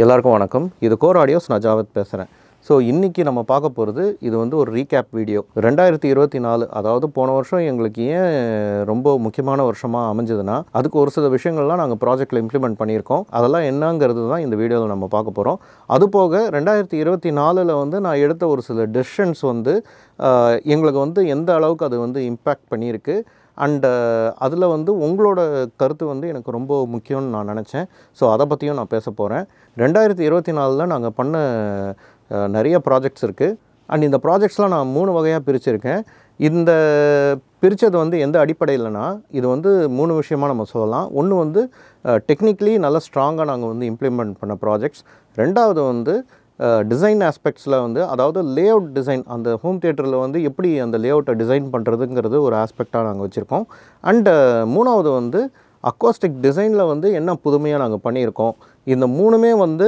எல்லாருக்கும் வணக்கம். இது கோர் ஆடியோஸ். நான் ஜாவத் பேசுகிறேன். ஸோ இன்றைக்கி நம்ம பார்க்க போகிறது இது வந்து ஒரு ரீகேப் வீடியோ. 2024 அதாவது போன வருஷம் எங்களுக்கு ஏன் ரொம்ப முக்கியமான வருஷமாக அமைஞ்சதுன்னா, அதுக்கு ஒரு சில விஷயங்கள்லாம் நாங்கள் ப்ராஜெக்டில் இம்ப்ளிமெண்ட் பண்ணியிருக்கோம். அதெல்லாம் என்னங்கிறது தான் இந்த வீடியோவில் நம்ம பார்க்க போகிறோம். அதுபோக 2024 வந்து நான் எடுத்த ஒரு சில டெசிஷன்ஸ் வந்து எங்களுக்கு வந்து எந்த அளவுக்கு அது வந்து இம்பேக்ட் பண்ணியிருக்கு அண்டு அதில் வந்து உங்களோட கருத்து வந்து எனக்கு ரொம்ப முக்கியம்னு நான் நினச்சேன். ஸோ அதை பற்றியும் நான் பேச போகிறேன். 2024 நாங்கள் பண்ண நிறைய ப்ராஜெக்ட்ஸ் இருக்குது. அண்ட் இந்த ப்ராஜெக்ட்ஸ்லாம் நான் 3 வகையாக பிரிச்சுருக்கேன். இந்த பிரித்தது வந்து எந்த அடிப்படையில்னா, இது வந்து 3 விஷயமாக நம்ம சொல்லலாம். ஒன்று வந்து டெக்னிக்கலி நல்லா ஸ்ட்ராங்காக நாங்கள் வந்து இம்ப்ளிமெண்ட் பண்ண ப்ராஜெக்ட்ஸ். ரெண்டாவது வந்து டிசைன் ஆஸ்பெக்ட்ஸில் வந்து, அதாவது லேஅவுட் டிசைன், அந்த ஹோம் தியேட்டரில் வந்து எப்படி அந்த லேஅவுட்டை டிசைன் பண்ணுறதுங்கிறது ஒரு ஆஸ்பெக்டாக நாங்கள் வச்சுருக்கோம். அண்டு மூணாவது வந்து அக்வாஸ்டிக் டிசைனில் வந்து என்ன புதுமையாக நாங்கள் பண்ணியிருக்கோம். இந்த 3மே வந்து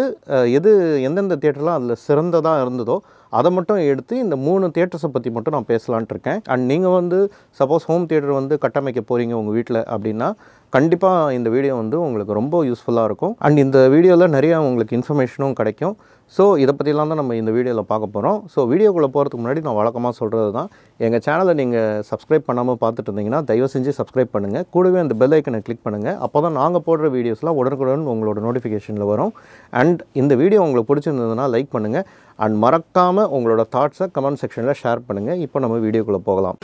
எந்தெந்த தியேட்டர்லாம் அதில் சிறந்ததாக இருந்ததோ அதை மட்டும் எடுத்து இந்த 3 தியேட்டர்ஸை பற்றி மட்டும் நான் பேசலான்ட்டு இருக்கேன். அண்ட் நீங்கள் வந்து சப்போஸ் ஹோம் தியேட்டர் வந்து கட்டமைக்க போகிறீங்க உங்கள் வீட்டில் அப்படின்னா, கண்டிப்பாக இந்த வீடியோ வந்து உங்களுக்கு ரொம்ப யூஸ்ஃபுல்லாக இருக்கும். அண்ட் இந்த வீடியோவில் நிறையா உங்களுக்கு இன்ஃபர்மேஷனும் கிடைக்கும். ஸோ இதை பற்றிலாம் தான் நம்ம இந்த வீடியோவில் பார்க்க போகிறோம். ஸோ வீடியோக்குள்ளே போகிறதுக்கு முன்னாடி நான் வழக்கமாக சொல்கிறது தான், எங்கள் சேனலை நீங்கள் சப்ஸ்கிரைப் பண்ணாமல் பார்த்துட்டு இருந்தீங்கன்னா தயவு செஞ்சு சப்ஸ்கிரைப் பண்ணுங்கள். கூடவே அந்த பெல் ஐக்கனை கிளிக் பண்ணுங்கள். அப்போ தான் நாங்கள் போடுற வீடியோஸ்லாம் உடனுக்குடன் உங்களோட நோட்டிஃபிகேஷனில் வரும். அண்ட் இந்த வீடியோ உங்களுக்கு பிடிச்சிருந்ததுன்னா லைக் பண்ணுங்கள். அண்ட் மறக்காமல் உங்களோட தாட்ஸை கமெண்ட் செக்ஷனில் ஷேர் பண்ணுங்கள். இப்போ நம்ம வீடியோக்குள்ளே போகலாம்.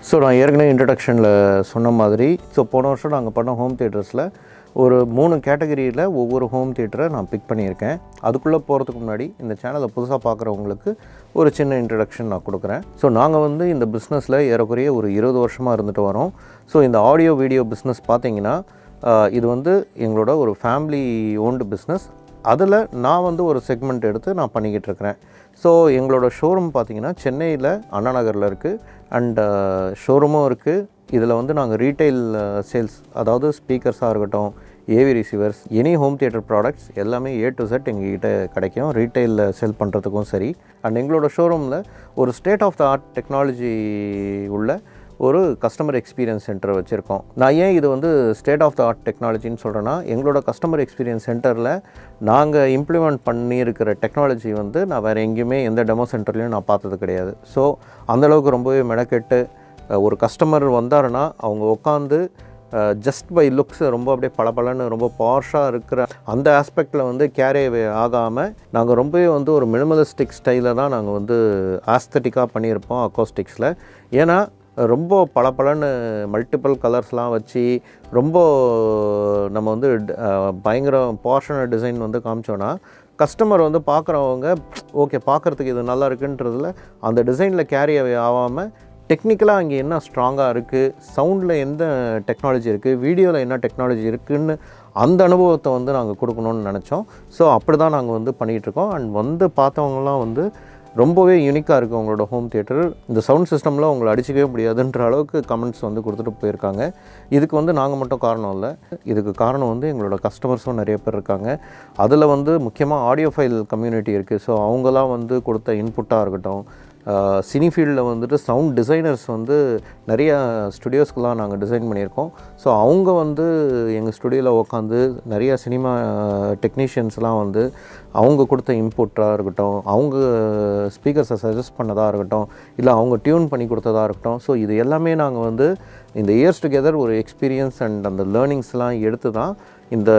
ஸோ நான் ஏற்கனவே இன்ட்ரடக்ஷனில் சொன்ன மாதிரி, ஸோ போன வருஷம் நாங்கள் பண்ண ஹோம் தியேட்டர்ஸில் ஒரு 3 கேட்டகரியில் ஒவ்வொரு ஹோம் தியேட்டரை நான் பிக் பண்ணியிருக்கேன். அதுக்குள்ளே போகிறதுக்கு முன்னாடி இந்த சேனலை புதுசாக பார்க்குறவங்களுக்கு ஒரு சின்ன இன்ட்ரடக்ஷன் நான் கொடுக்குறேன். ஸோ நாங்கள் வந்து இந்த பிஸ்னஸில் ஏறக்குறைய ஒரு 20 வருஷமாக இருந்துட்டு வரோம். ஸோ இந்த ஆடியோ வீடியோ பிஸ்னஸ் பார்த்திங்கன்னா, இது வந்து எங்களோட ஒரு ஃபேமிலி ஓன்டு பிஸ்னஸ். அதில் நான் வந்து ஒரு செக்மெண்ட் எடுத்து நான் பண்ணிக்கிட்டு இருக்கிறேன். ஸோ எங்களோட ஷோரூம் பார்த்திங்கன்னா சென்னையில் அண்ணா நகரில் இருக்குது. அண்ட் ஷோரூமும் இருக்குது. இதில் வந்து நாங்கள் ரீட்டைல் சேல்ஸ், அதாவது ஸ்பீக்கர்ஸாக இருக்கட்டும், AV receivers, any home theatre products எல்லாமே A to Z எங்ககிட்ட கிடைக்கும். ரீட்டைலில் செல் பண்ணுறதுக்கும் சரி. அண்ட் எங்களோட ஷோரூமில் ஒரு state of the art technology உள்ள ஒரு கஸ்டமர் எக்ஸ்பீரியன்ஸ் சென்டர் வச்சுருக்கோம். நான் ஏன் இது வந்து ஸ்டேட் ஆஃப் த ஆர்ட் டெக்னாலஜின்னு சொல்கிறேன்னா, எங்களோட கஸ்டமர் எக்ஸ்பீரியன்ஸ் சென்டரில் நாங்கள் இம்ப்ளிமெண்ட் பண்ணியிருக்கிற டெக்னாலஜி வந்து நான் வேறு எங்கேயுமே எந்த டெமோ சென்டர்லையும் நான் பார்த்தது கிடையாது. ஸோ அந்தளவுக்கு ரொம்பவே மெனக்கெட்டு ஒரு கஸ்டமர் வந்தாருன்னா அவங்க உட்காந்து ஜஸ்ட் பை லுக்ஸ் ரொம்ப அப்படியே பளபளன்னு ரொம்ப பாஷாக இருக்கிற அந்த ஆஸ்பெக்டில் வந்து கேரே ஆகாமல் நாங்கள் ரொம்பவே வந்து ஒரு மினிமலிஸ்டிக் ஸ்டைலில் தான் நாங்கள் வந்து ஆஸ்தட்டிக்காக பண்ணியிருப்போம் அக்கோஸ்டிக்ஸில். ஏன்னா ரொம்ப பளபளன்னு மல்டிபிள் கலர்ஸ்லாம் வச்சு ரொம்ப நம்ம வந்து பயங்கர போர்ஷன டிசைன் வந்து காமிச்சோன்னா கஸ்டமர் வந்து பார்க்குறவங்க ஓகே பார்க்குறதுக்கு இது நல்லா இருக்குன்றதில் அந்த டிசைனில் கேரி ஆகாமல் டெக்னிக்கலாக அங்கே என்ன ஸ்ட்ராங்காக இருக்குது, சவுண்டில் எந்த டெக்னாலஜி இருக்குது, வீடியோவில் என்ன டெக்னாலஜி இருக்குதுன்னு அந்த அனுபவத்தை வந்து நாங்கள் கொடுக்கணுன்னு நினச்சோம். ஸோ அப்படி தான் நாங்கள் வந்து பண்ணிகிட்ருக்கோம். அண்ட் வந்து பார்த்தவங்கலாம் வந்து ரொம்பவே யூனிக்காக இருக்குது உங்களோட ஹோம் தியேட்டர், இந்த சவுண்ட் சிஸ்டமில் உங்களை அடிச்சிக்கவே முடியாதுன்ற அளவுக்கு கமெண்ட்ஸ் வந்து கொடுத்துட்டு போயிருக்காங்க. இதுக்கு வந்து நாங்கள் மட்டும் காரணம் இல்லை, இதுக்கு காரணம் வந்து எங்களோட கஸ்டமர்ஸும் நிறைய பேர் இருக்காங்க. அதில் வந்து முக்கியமாக ஆடியோ ஃபைல் கம்யூனிட்டி இருக்குது. ஸோ அவங்களாம் வந்து கொடுத்த இன்புட்டாக இருக்கட்டும், சினி ஃபீல்டில் வந்துட்டு சவுண்ட் டிசைனர்ஸ் வந்து நிறைய ஸ்டுடியோஸ்க்கெலாம் நாங்கள் டிசைன் பண்ணியிருக்கோம். ஸோ அவங்க வந்து எங்கள் ஸ்டுடியோவில் உட்காந்து நிறைய சினிமா டெக்னீஷியன்ஸ்லாம் வந்து அவங்க கொடுத்த இன்புட்டாக இருக்கட்டும், அவங்க ஸ்பீக்கர்ஸை சஜஸ்ட் பண்ணதாக இருக்கட்டும், இல்லை அவங்க டியூன் பண்ணி கொடுத்ததாக இருக்கட்டும். ஸோ இது எல்லாமே நாங்கள் வந்து இந்த இயர்ஸ் டுகெதர் ஒரு எக்ஸ்பீரியன்ஸ் அண்ட் அந்த லேர்னிங்ஸ்லாம் எடுத்து தான் இந்த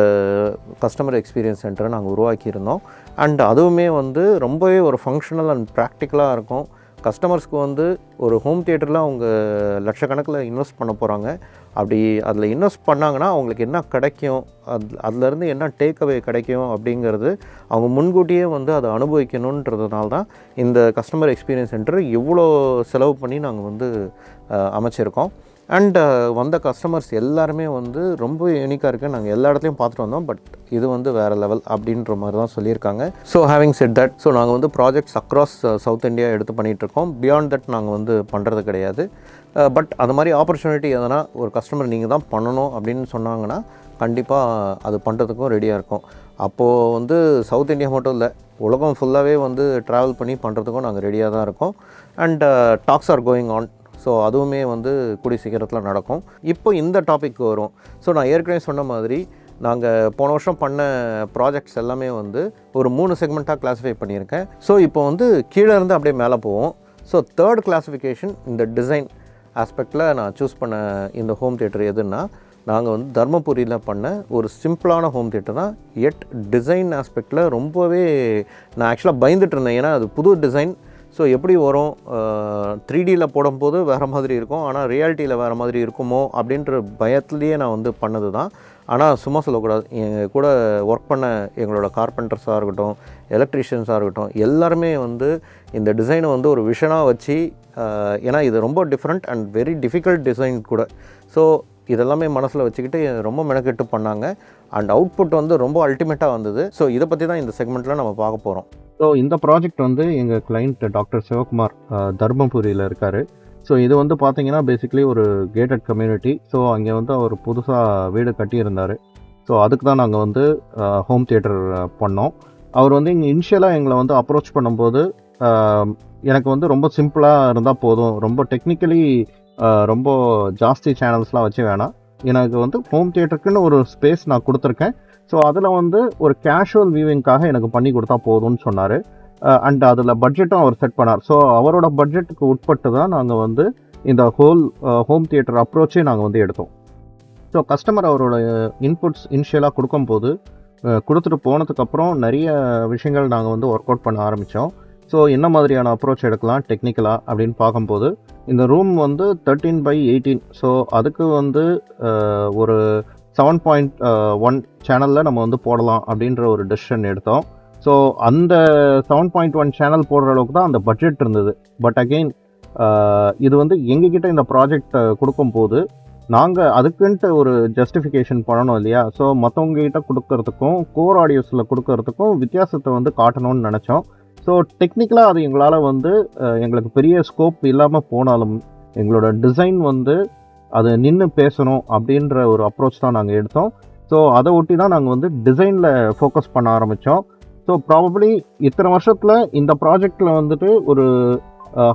கஸ்டமர் எக்ஸ்பீரியன்ஸ் சென்டரை நாங்கள் உருவாக்கியிருந்தோம். அண்ட் அதுவுமே வந்து ரொம்பவே ஒரு ஃபங்க்ஷனல் அண்ட் ப்ராக்டிக்கலாக இருக்கும். கஸ்டமர்ஸ்க்கு வந்து ஒரு ஹோம் தியேட்டரில் அவங்க லட்சக்கணக்கில் இன்வெஸ்ட் பண்ண போகிறாங்க. அப்படி அதில் இன்வெஸ்ட் பண்ணாங்கன்னா அவங்களுக்கு என்ன கிடைக்கும், அதுலேருந்து என்ன டேக்அவே கிடைக்கும் அப்படிங்கிறது அவங்க முன்கூட்டியே வந்து அதை அனுபவிக்கணுன்றதுனால தான் இந்த கஸ்டமர் எக்ஸ்பீரியன்ஸ் சென்டர் இவ்வளோ செலவு பண்ணி நாங்கள் வந்து அமைச்சிருக்கோம். அண்ட் வந்த கஸ்டமர்ஸ் எல்லாருமே வந்து ரொம்ப யூனிக்காக இருக்குது, நாங்கள் எல்லா இடத்துலையும் பார்த்துட்டு வந்தோம், பட் இது வந்து வேறு லெவல் அப்படின்ற மாதிரி தான் சொல்லியிருக்காங்க. So having set that, so நாங்கள் வந்து ப்ராஜெக்ட்ஸ் அக்ராஸ் சவுத் இந்தியா எடுத்து பண்ணிகிட்ருக்கோம். பியாண்ட் தட் நாங்கள் வந்து பண்ணுறது கிடையாது. பட் அந்த மாதிரி ஆப்பர்ச்சுனிட்டி எதனா ஒரு கஸ்டமர் நீங்கள் தான் பண்ணணும் அப்படின்னு சொன்னாங்கன்னா கண்டிப்பாக அது பண்ணுறதுக்கும் ரெடியாக இருக்கும். அப்போது வந்து சவுத் இந்தியா மட்டும் இல்லை, உலகம் ஃபுல்லாகவே வந்து ட்ராவல் பண்ணி பண்ணுறதுக்கும் நாங்கள் ரெடியாக தான் இருக்கோம். And talks are going on. So அதுவுமே வந்து கூடிய சீக்கிரத்தில் நடக்கும். இப்போ இந்த டாபிக் வரும். ஸோ நான் ஏற்கனவே சொன்ன மாதிரி நாங்கள் போன வருஷம் பண்ண ப்ராஜெக்ட்ஸ் எல்லாமே வந்து ஒரு 3 செக்மெண்ட்டாக கிளாஸிஃபை பண்ணியிருக்கேன். ஸோ இப்போ வந்து கீழே இருந்து அப்படியே மேலே போவோம். ஸோ தேர்ட் கிளாஸிஃபிகேஷன் இந்த டிசைன் ஆஸ்பெக்டில் நான் சூஸ் பண்ண இந்த ஹோம் தியேட்டர் எதுன்னா, நாங்கள் வந்து தர்மபுரியில் பண்ண ஒரு சிம்பிளான ஹோம் தியேட்டர் தான். எட் டிசைன் ஆஸ்பெக்டில் ரொம்பவே நான் ஆக்சுவலாக பயந்துட்டு இருந்தேன். ஏன்னா அது புது டிசைன். ஸோ எப்படி வரும், 3Dயில் போடும்போது வேறு மாதிரி இருக்கும், ஆனால் ரியாலிட்டியில் வேறு மாதிரி இருக்குமோ அப்படின்ற பயத்துலேயே நான் வந்து பண்ணது தான். ஆனால் சும்மா சொல்லக்கூடாது, எங்கள் கூட ஒர்க் பண்ண எங்களோட கார்பெண்டர்ஸாக இருக்கட்டும், எலக்ட்ரீஷியன்ஸாக இருக்கட்டும், எல்லாருமே வந்து இந்த டிசைனை வந்து ஒரு விஷனாக வச்சு, ஏன்னா இது ரொம்ப different and very difficult design கூட. ஸோ இதெல்லாமே மனசில் வச்சுக்கிட்டு ரொம்ப மெனக்கெட்டு பண்ணாங்க. அண்ட் அவுட்புட் வந்து ரொம்ப அல்டிமேட்டாக வந்தது. ஸோ இதை பற்றி தான் இந்த செக்மெண்ட்டில் நம்ம பார்க்க போகிறோம். ஸோ இந்த ப்ராஜெக்ட் வந்து எங்கள் கிளைண்ட் டாக்டர் சிவகுமார் தர்மபுரியில் இருக்கார். ஸோ இது வந்து பார்த்தீங்கன்னா பேசிக்கலி ஒரு கேட்டட் கம்யூனிட்டி. ஸோ அங்கே வந்து அவர் புதுசாக வீடு கட்டியிருந்தார். ஸோ அதுக்கு தான் நாங்கள் வந்து ஹோம் தியேட்டர் பண்ணோம். அவர் வந்து இங்கே இனிஷியலாக எங்களை வந்து அப்ரோச் பண்ணும்போது எனக்கு வந்து ரொம்ப சிம்பிளாக இருந்தால் போதும், ரொம்ப டெக்னிக்கலி ரொம்ப ஜாஸ்தி சேனல்ஸ்லாம் வச்சு வேணாம், எனக்கு வந்து ஹோம் தியேட்டருக்குன்னு ஒரு ஸ்பேஸ் நான் கொடுத்துருக்கேன். ஸோ அதில் வந்து ஒரு கேஷுவல் வியூவிங்காக எனக்கு பண்ணி கொடுத்தா போதும்னு சொன்னார். அண்ட் அதில் பட்ஜெட்டும் அவர் செட் பண்ணார். ஸோ அவரோட பட்ஜெட்டுக்கு உட்பட்டு தான் நாங்கள் வந்து இந்த ஹோம் தியேட்டர் அப்ரோச்சே நாங்கள் வந்து எடுத்தோம். ஸோ கஸ்டமர் அவரோட இன்புட்ஸ் இனிஷியலாக கொடுக்கும்போது கொடுத்துட்டு போனதுக்கப்புறம் நிறைய விஷயங்கள் நாங்கள் வந்து ஒர்க் அவுட் பண்ண ஆரம்பித்தோம். ஸோ என்ன மாதிரியான அப்ரோச் எடுக்கலாம் டெக்னிக்கலாக அப்படின்னு பார்க்கும்போது, இந்த ரூம் வந்து 13/18. ஸோ அதுக்கு வந்து ஒரு 7.1 சேனலில் நம்ம வந்து போடலாம் அப்படின்ற ஒரு டெசிஷன் எடுத்தோம். ஸோ அந்த 7.1 சேனல் போடுற அளவுக்கு தான் அந்த பட்ஜெட் இருந்தது. பட் அகெயின் இது வந்து எங்ககிட்ட இந்த ப்ராஜெக்ட் கொடுக்கும்போது நாங்கள் அதுக்குன்ட்டு ஒரு ஜஸ்டிஃபிகேஷன் பண்ணணும் இல்லையா. ஸோ மற்றவங்ககிட்ட கொடுக்கறதுக்கும் கோர் ஆடியோஸில் கொடுக்கறதுக்கும் வித்தியாசத்தை வந்து காட்டணும்னு நினச்சோம். ஸோ டெக்னிக்கலாக அது எங்களால் வந்து எங்களுக்கு பெரிய ஸ்கோப் இல்லாமல் போனாலும் எங்களோட டிசைன் வந்து அது நின்று பேசணும் அப்படின்ற ஒரு அப்ரோச் தான் நாங்கள் எடுத்தோம். ஸோ அதை ஒட்டி தான் நாங்கள் வந்து டிசைனில் ஃபோக்கஸ் பண்ண ஆரம்பித்தோம். ஸோ ப்ராபப்ளி இத்தனை வருஷத்தில் இந்த ப்ராஜெக்டில் வந்துட்டு ஒரு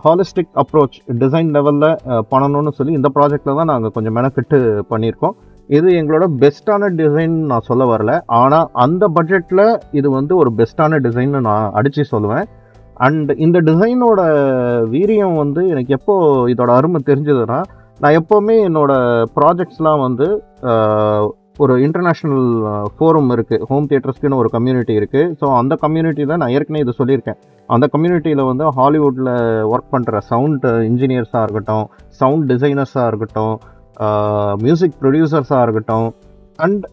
ஹாலிஸ்டிக் அப்ரோச் டிசைன் லெவலில் பண்ணணும்னு சொல்லி இந்த ப்ராஜெக்டில் தான் நாங்கள் கொஞ்சம் மெனக்கெட்டு பண்ணியிருக்கோம். இது எங்களோட பெஸ்ட்டான டிசைன் நான் சொல்ல வரல, ஆனால் அந்த பட்ஜெட்டில் இது வந்து ஒரு பெஸ்ட்டான டிசைன்னு நான் அடித்து சொல்லுவேன். அண்ட் இந்த டிசைனோட வீரியம் வந்து எனக்கு எப்போ இதோட அருமை தெரிஞ்சதுன்னா, நான் எப்போவுமே என்னோடய ப்ராஜெக்ட்ஸ்லாம் வந்து ஒரு இன்டர்நேஷ்னல் ஃபோரம் இருக்குது, ஹோம் தியேட்டர்ஸ்க்குன்னு ஒரு கம்யூனிட்டி இருக்குது. ஸோ அந்த கம்யூனிட்டி தான் நான் ஏற்கனவே இதை சொல்லியிருக்கேன். அந்த கம்யூனிட்டியில் வந்து ஹாலிவுட்டில் ஒர்க் பண்ணுற சவுண்ட் இன்ஜினியர்ஸாக இருக்கட்டும், சவுண்ட் டிசைனர்ஸாக இருக்கட்டும், மியூசிக் ப்ரொடியூசர்ஸாக இருக்கட்டும், and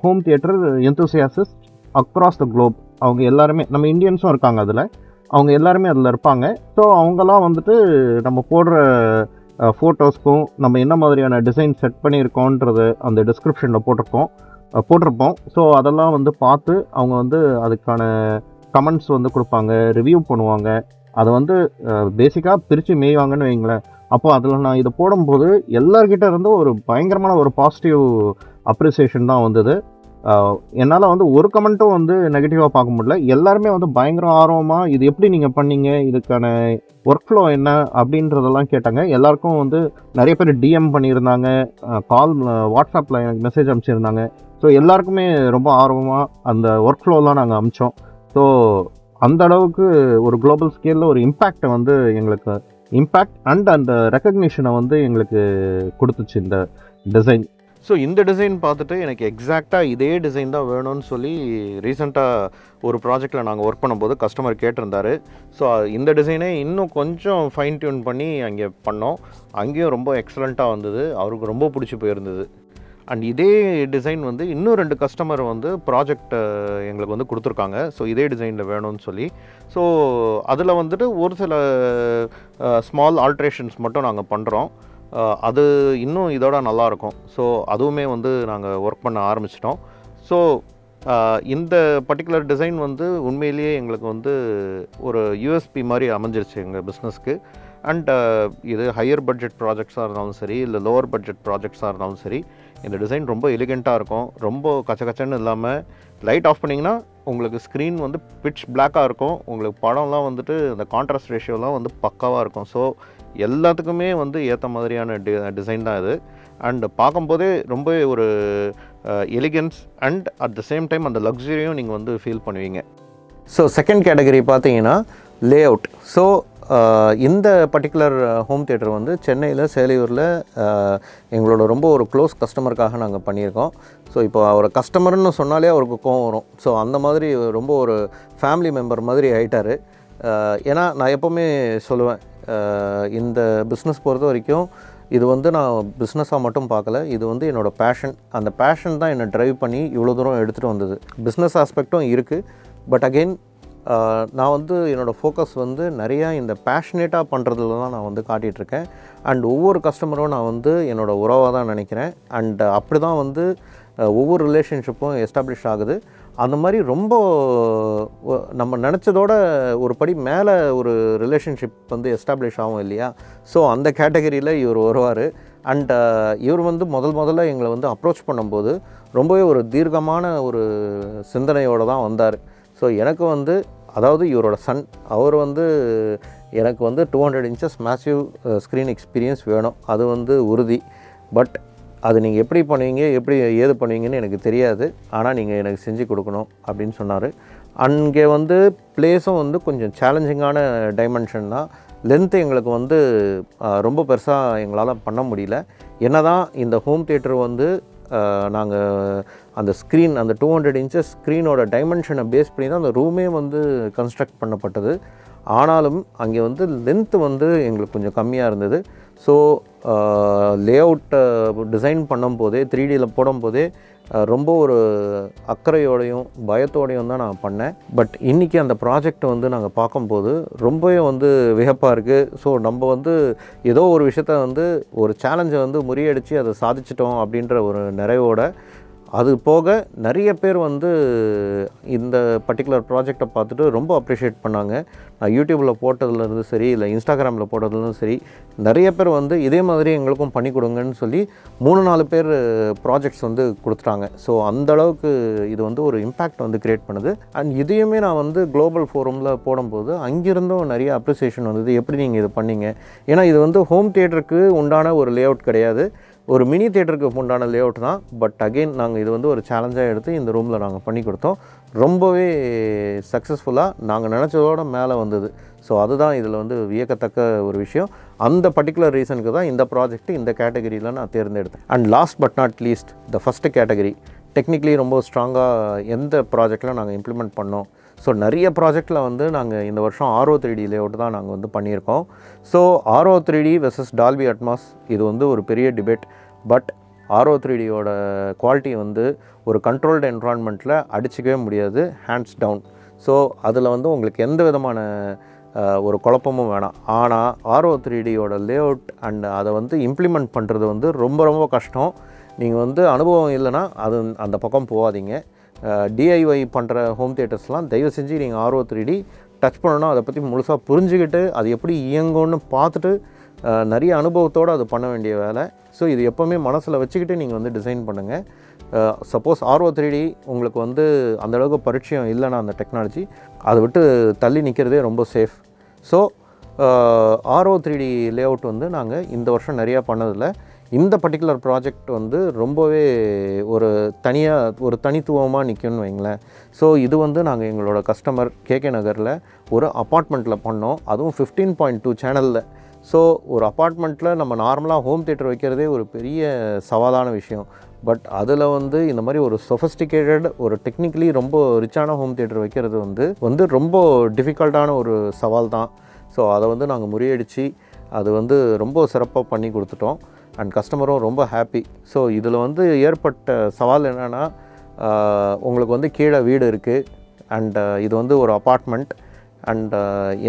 home theatre enthusiast across the globe, அவங்க எல்லாருமே, நம்ம இந்தியன்ஸும் இருக்காங்க அதில், அவங்க எல்லாருமே அதில் இருப்பாங்க. ஸோ அவங்கெல்லாம் வந்துட்டு நம்ம போடுற ஃபோட்டோஸ்க்கும் நம்ம என்ன மாதிரியான டிசைன் செட் பண்ணியிருக்கோன்றது அந்த டிஸ்கிரிப்ஷனில் போட்டிருப்போம். ஸோ அதெல்லாம் வந்து பார்த்து அவங்க வந்து அதுக்கான கமெண்ட்ஸ் வந்து கொடுப்பாங்க, ரிவ்யூ பண்ணுவாங்க. அதை வந்து பேசிக்காக பிரித்து மேய்வாங்கன்னு வைங்களேன். அப்போ அதில் நான் இதை போடும்போது எல்லார்கிட்ட இருந்து ஒரு பயங்கரமான ஒரு பாசிட்டிவ் அப்ரிசியேஷன் தான் வந்தது. என்னால் வந்து ஒரு கமெண்ட்டும் வந்து நெகட்டிவாக பார்க்க முடியல. எல்லாருமே வந்து பயங்கர ஆர்வமாக இது எப்படி நீங்கள் பண்ணீங்க, இதுக்கான ஒர்க் ஃப்ளோ என்ன அப்படின்றதெல்லாம் கேட்டாங்க. எல்லாருக்கும் வந்து நிறைய பேர் டிஎம் பண்ணியிருந்தாங்க, வாட்ஸ்அப்பில் எனக்கு மெசேஜ் அனுப்பிச்சிருந்தாங்க. ஸோ எல்லாருக்குமே ரொம்ப ஆர்வமாக அந்த ஒர்க் ஃப்ளோலாம் நாங்கள் அனுப்பிச்சோம். ஸோ அந்த அளவுக்கு ஒரு குளோபல் ஸ்கேலில் ஒரு இம்பேக்டை வந்து எங்களுக்கு அண்ட் அந்த ரெக்கக்னிஷனை வந்து எங்களுக்கு கொடுத்துச்சு இந்த டிசைன். ஸோ இந்த டிசைன் பார்த்துட்டு எனக்கு எக்ஸாக்டாக இதே டிசைன் தான் வேணும்னு சொல்லி ரீசெண்டாக ஒரு ப்ராஜெக்டில் நாங்கள் ஒர்க் பண்ணும்போது கஸ்டமர் கேட்டிருந்தார். ஸோ இந்த டிசைனே இன்னும் கொஞ்சம் ஃபைன் டியூன் பண்ணி அங்கே பண்ணோம். அங்கேயும் ரொம்ப எக்ஸலண்ட்டாக வந்தது, அவருக்கு ரொம்ப பிடிச்சி போயிருந்தது. அண்ட் இதே டிசைன் வந்து இன்னும் 2 கஸ்டமர் வந்து ப்ராஜெக்ட் எங்களுக்கு வந்து கொடுத்துருக்காங்க. ஸோ இதே டிசைனில் வேணும்னு சொல்லி. ஸோ அதில் வந்துட்டு ஒரு சில ஸ்மால் ஆல்ட்ரேஷன்ஸ் மட்டும் நாங்கள் பண்ணுறோம். அது இன்னும் இதோட நல்லாயிருக்கும். ஸோ அதுவுமே வந்து நாங்கள் ஒர்க் பண்ண ஆரம்பிச்சிட்டோம். ஸோ இந்த பர்டிகுலர் டிசைன் வந்து உண்மையிலேயே எங்களுக்கு வந்து ஒரு யூஎஸ்பி மாதிரி அமைஞ்சிருச்சு எங்கள் பிஸ்னஸ்க்கு. அண்ட் இது ஹையர் பட்ஜெட் ப்ராஜெக்ட்ஸாக இருந்தாலும் சரி, இல்லை லோவர் பட்ஜெட் ப்ராஜெக்ட்ஸாக இருந்தாலும் சரி, இந்த டிசைன் ரொம்ப எலிகெண்ட்டாக இருக்கும். ரொம்ப கச்சன்னு இல்லாமல் லைட் ஆஃப் பண்ணிங்கன்னா உங்களுக்கு ஸ்க்ரீன் வந்து பிட்ச் பிளாக்காக இருக்கும். உங்களுக்கு படம்லாம் வந்துட்டு அந்த கான்ட்ராஸ்ட் ரேஷியோலாம் வந்து பக்காவாக இருக்கும். ஸோ எல்லாத்துக்குமே வந்து ஏற்ற மாதிரியான டிசைன் தான் இது. அண்ட் பார்க்கும்போதே ரொம்ப ஒரு elegance and at the same time அந்த லக்ஸரியும் நீங்கள் வந்து ஃபீல் பண்ணுவீங்க. ஸோ செகண்ட் கேட்டகரி பார்த்தீங்கன்னா லே அவுட். ஸோ இந்த பர்டிகுலர் ஹோம் தியேட்டர் வந்து சென்னையில் சேலையூரில் எங்களோட ரொம்ப ஒரு க்ளோஸ் கஸ்டமருக்காக நாங்கள் பண்ணியிருக்கோம். ஸோ இப்போ அவர் கஸ்டமர்னு சொன்னாலே அவருக்கு கோவம் வரும். ஸோ அந்த மாதிரி ரொம்ப ஒரு ஃபேமிலி மெம்பர் மாதிரி ஆகிட்டார். ஏன்னா நான் எப்போவுமே சொல்லுவேன், இந்த பிஸ்னஸ் பொறுத்த வரைக்கும் இது வந்து நான் பிஸ்னஸாக மட்டும் பார்க்கல, இது வந்து என்னோடய பேஷன். அந்த பேஷன் தான் என்னை ட்ரைவ் பண்ணி இவ்வளோ தூரம் எடுத்துகிட்டு வந்தது. பிஸ்னஸ் ஆஸ்பெக்டும் இருக்குது, பட் அகெயின் நான் வந்து என்னோடய ஃபோக்கஸ் வந்து நிறையா இந்த பேஷனேட்டாக பண்ணுறதுல தான் நான் வந்து காட்டிகிட்ருக்கேன். அண்ட் ஒவ்வொரு கஸ்டமரும் நான் வந்து என்னோடய உறவாக தான் நினைக்கிறேன். அண்ட் அப்படி தான் வந்து ஒவ்வொரு ரிலேஷன்ஷிப்பும் எஸ்டாப்ளிஷ் ஆகுது. அந்த மாதிரி ரொம்ப நம்ம நினச்சதோட ஒரு படி மேலே ஒரு ரிலேஷன்ஷிப் வந்து எஸ்டாப்ளிஷ் ஆகும் இல்லையா? ஸோ அந்த கேட்டகரியில் இவர் வருவார். அண்ட் இவர் வந்து முதல்ல எங்களை வந்து அப்ரோச் பண்ணும்போது ரொம்பவே ஒரு தீர்க்கமான ஒரு சிந்தனையோடு தான் வந்தார். ஸோ எனக்கு வந்து, அதாவது இவரோட சன், அவர் வந்து எனக்கு வந்து 200 inches மேசிவ் ஸ்க்ரீன் எக்ஸ்பீரியன்ஸ் வேணும், அது வந்து உறுதி. பட் அது நீங்கள் எப்படி பண்ணுவீங்க, எப்படி ஏது பண்ணுவீங்கன்னு எனக்கு தெரியாது, ஆனால் நீங்கள் எனக்கு செஞ்சு கொடுக்கணும் அப்படின்னு சொன்னார். அங்கே வந்து பிளேஸும் வந்து கொஞ்சம் சேலஞ்சிங்கான டைமென்ஷன் தான். லென்த்து எங்களுக்கு வந்து ரொம்ப பெருசாக எங்களால் பண்ண முடியல. என்ன தான் இந்த ஹோம் தியேட்டர் வந்து நாங்கள் அந்த ஸ்க்ரீன், அந்த 200 inches ஸ்க்ரீனோட டைமென்ஷனை பேஸ் பண்ணி தான் அந்த ரூமே வந்து கன்ஸ்ட்ரக்ட் பண்ணப்பட்டது. ஆனாலும் அங்கே வந்து லென்த்து வந்து எங்களுக்கு கொஞ்சம் கம்மியாக இருந்தது. ஸோ லே அவுட்டை டிசைன் பண்ணும்போதே 3Dயில் போடும்போதே ரொம்ப ஒரு அக்கறையோடையும் பயத்தோடையும் தான் நான் பண்ணேன். பட் இன்றைக்கி அந்த ப்ராஜெக்ட் வந்து நாங்கள் பார்க்கும்போது ரொம்பவே வந்து வியப்பாக இருக்குது. ஸோ நம்ம வந்து ஏதோ ஒரு விஷயத்த வந்து ஒரு சேலஞ்சை வந்து முறியடித்து அதை சாதிச்சிட்டோம் அப்படின்ற ஒரு நிறைவோட, அது போக நிறைய பேர் வந்து இந்த பர்டிகுலர் ப்ராஜெக்டை பார்த்துட்டு ரொம்ப அப்ரிஷியேட் பண்ணாங்க. நான் யூடியூப்பில் போட்டதுலேருந்து சரி, இல்லை இன்ஸ்டாகிராமில் போட்டதுலேருந்து சரி, நிறைய பேர் வந்து இதே மாதிரி எங்களுக்கும் பண்ணி கொடுங்கன்னு சொல்லி 3-4 பேர் ப்ராஜெக்ட்ஸ் வந்து கொடுத்துட்டாங்க. ஸோ அந்தளவுக்கு இது வந்து ஒரு இம்பேக்ட் வந்து க்ரியேட் பண்ணுது. அண்ட் இதையுமே நான் வந்து குளோபல் ஃபோரமில் போடும்போது அங்கிருந்தும் நிறைய அப்ரிசியேஷன் வந்தது. எப்படி நீங்கள் இது பண்ணீங்க? ஏன்னா இது வந்து ஹோம் தியேட்டருக்கு உண்டான ஒரு லே அவுட் கிடையாது, ஒரு மினி தியேட்டருக்கு உண்டான லே அவுட் தான். பட் அகெயின் நாங்கள் இது வந்து ஒரு சேலஞ்சாக எடுத்து இந்த ரூமில் நாங்கள் பண்ணி கொடுத்தோம். ரொம்பவே சக்ஸஸ்ஃபுல்லாக நாங்கள் நினச்சதோட மேலே வந்தது. ஸோ அதுதான் இதில் வந்து வியக்கத்தக்க ஒரு விஷயம். அந்த பர்டிகுலர் ரீசனுக்கு தான் இந்த ப்ராஜெக்ட் இந்த கேட்டகரியில் நான் தேர்ந்தெடுத்தேன். And last but not least the first category, technically ரொம்ப ஸ்ட்ராங்காக எந்த ப்ராஜெக்டில் நாங்கள் இம்ப்ளிமெண்ட் பண்ணோம். ஸோ நிறைய ப்ராஜெக்டில் வந்து நாங்கள் இந்த வருஷம் RO 3D லேஅவுட் தான் நாங்கள் வந்து பண்ணியிருக்கோம். So RO 3D versus Dolby Atmos இது வந்து ஒரு பெரிய டிபேட். பட் RO 3Dயோட குவாலிட்டி வந்து ஒரு கண்ட்ரோல்டு என்விரான்மெண்ட்டில் அடிச்சிக்கவே முடியாது, ஹேண்ட்ஸ் டவுன். ஸோ அதில் வந்து உங்களுக்கு எந்த விதமான ஒரு குழப்பமும் வேணாம். ஆனால் RO 3Dயோட லேஅவுட் அண்ட் அதை வந்து இம்ப்ளிமெண்ட் பண்ணுறது வந்து ரொம்ப ரொம்ப கஷ்டம். நீங்கள் வந்து அனுபவம் இல்லைன்னா அது அந்த பக்கம் போகாதீங்க. DIY பண்ணுற ஹோம் தியேட்டர்ஸ்லாம் தயவு செஞ்சு நீங்கள் RO 3D டச் பண்ணணும், அதை பற்றி முழுசாக புரிஞ்சுக்கிட்டு அது எப்படி இயங்கும்னு பார்த்துட்டு நிறைய அனுபவத்தோடு அது பண்ண வேண்டிய வேலை. ஸோ இது எப்போவுமே மனசில் வச்சுக்கிட்டு நீங்கள் வந்து டிசைன் பண்ணுங்கள். சப்போஸ் RO 3D உங்களுக்கு வந்து அந்தளவுக்கு பரிச்சயம் இல்லைன்னா அந்த டெக்னாலஜி அதை விட்டு தள்ளி நிற்கிறதே ரொம்ப safe. So RO 3D layout வந்து நாங்கள் இந்த வருஷம் நிறையா பண்ணதில்லை. இந்த பர்டிகுலர் ப்ராஜெக்ட் வந்து ரொம்பவே ஒரு தனித்துவமாக நிற்கும்னு வைங்களேன். ஸோ இது வந்து நாங்கள் எங்களோட கஸ்டமர் KK நகரில் ஒரு அப்பார்ட்மெண்ட்டில் பண்ணோம், அதுவும் 15.2 சேனலில். ஸோ ஒரு அப்பார்ட்மெண்ட்டில் நம்ம நார்மலாக ஹோம் தியேட்டர் வைக்கிறதே ஒரு பெரிய சவாலான விஷயம். பட் அதில் வந்து இந்த மாதிரி ஒரு சொஃபஸ்டிகேட்டட் ஒரு டெக்னிக்கலி ரொம்ப ரிச்சான ஹோம் தியேட்டர் வைக்கிறது வந்து ரொம்ப டிஃபிகல்ட்டான ஒரு சவால் தான். ஸோ அதை வந்து நாங்கள் முறியடித்து அது வந்து ரொம்ப சிறப்பாக பண்ணி கொடுத்துட்டோம். அண்ட் கஸ்டமரும் ரொம்ப ஹாப்பி. ஸோ இதில் வந்து ஏற்பட்ட சவால் என்னென்னா, உங்களுக்கு வந்து கீழே வீடு இருக்குது அண்ட் இது வந்து ஒரு அப்பார்ட்மெண்ட் அண்ட்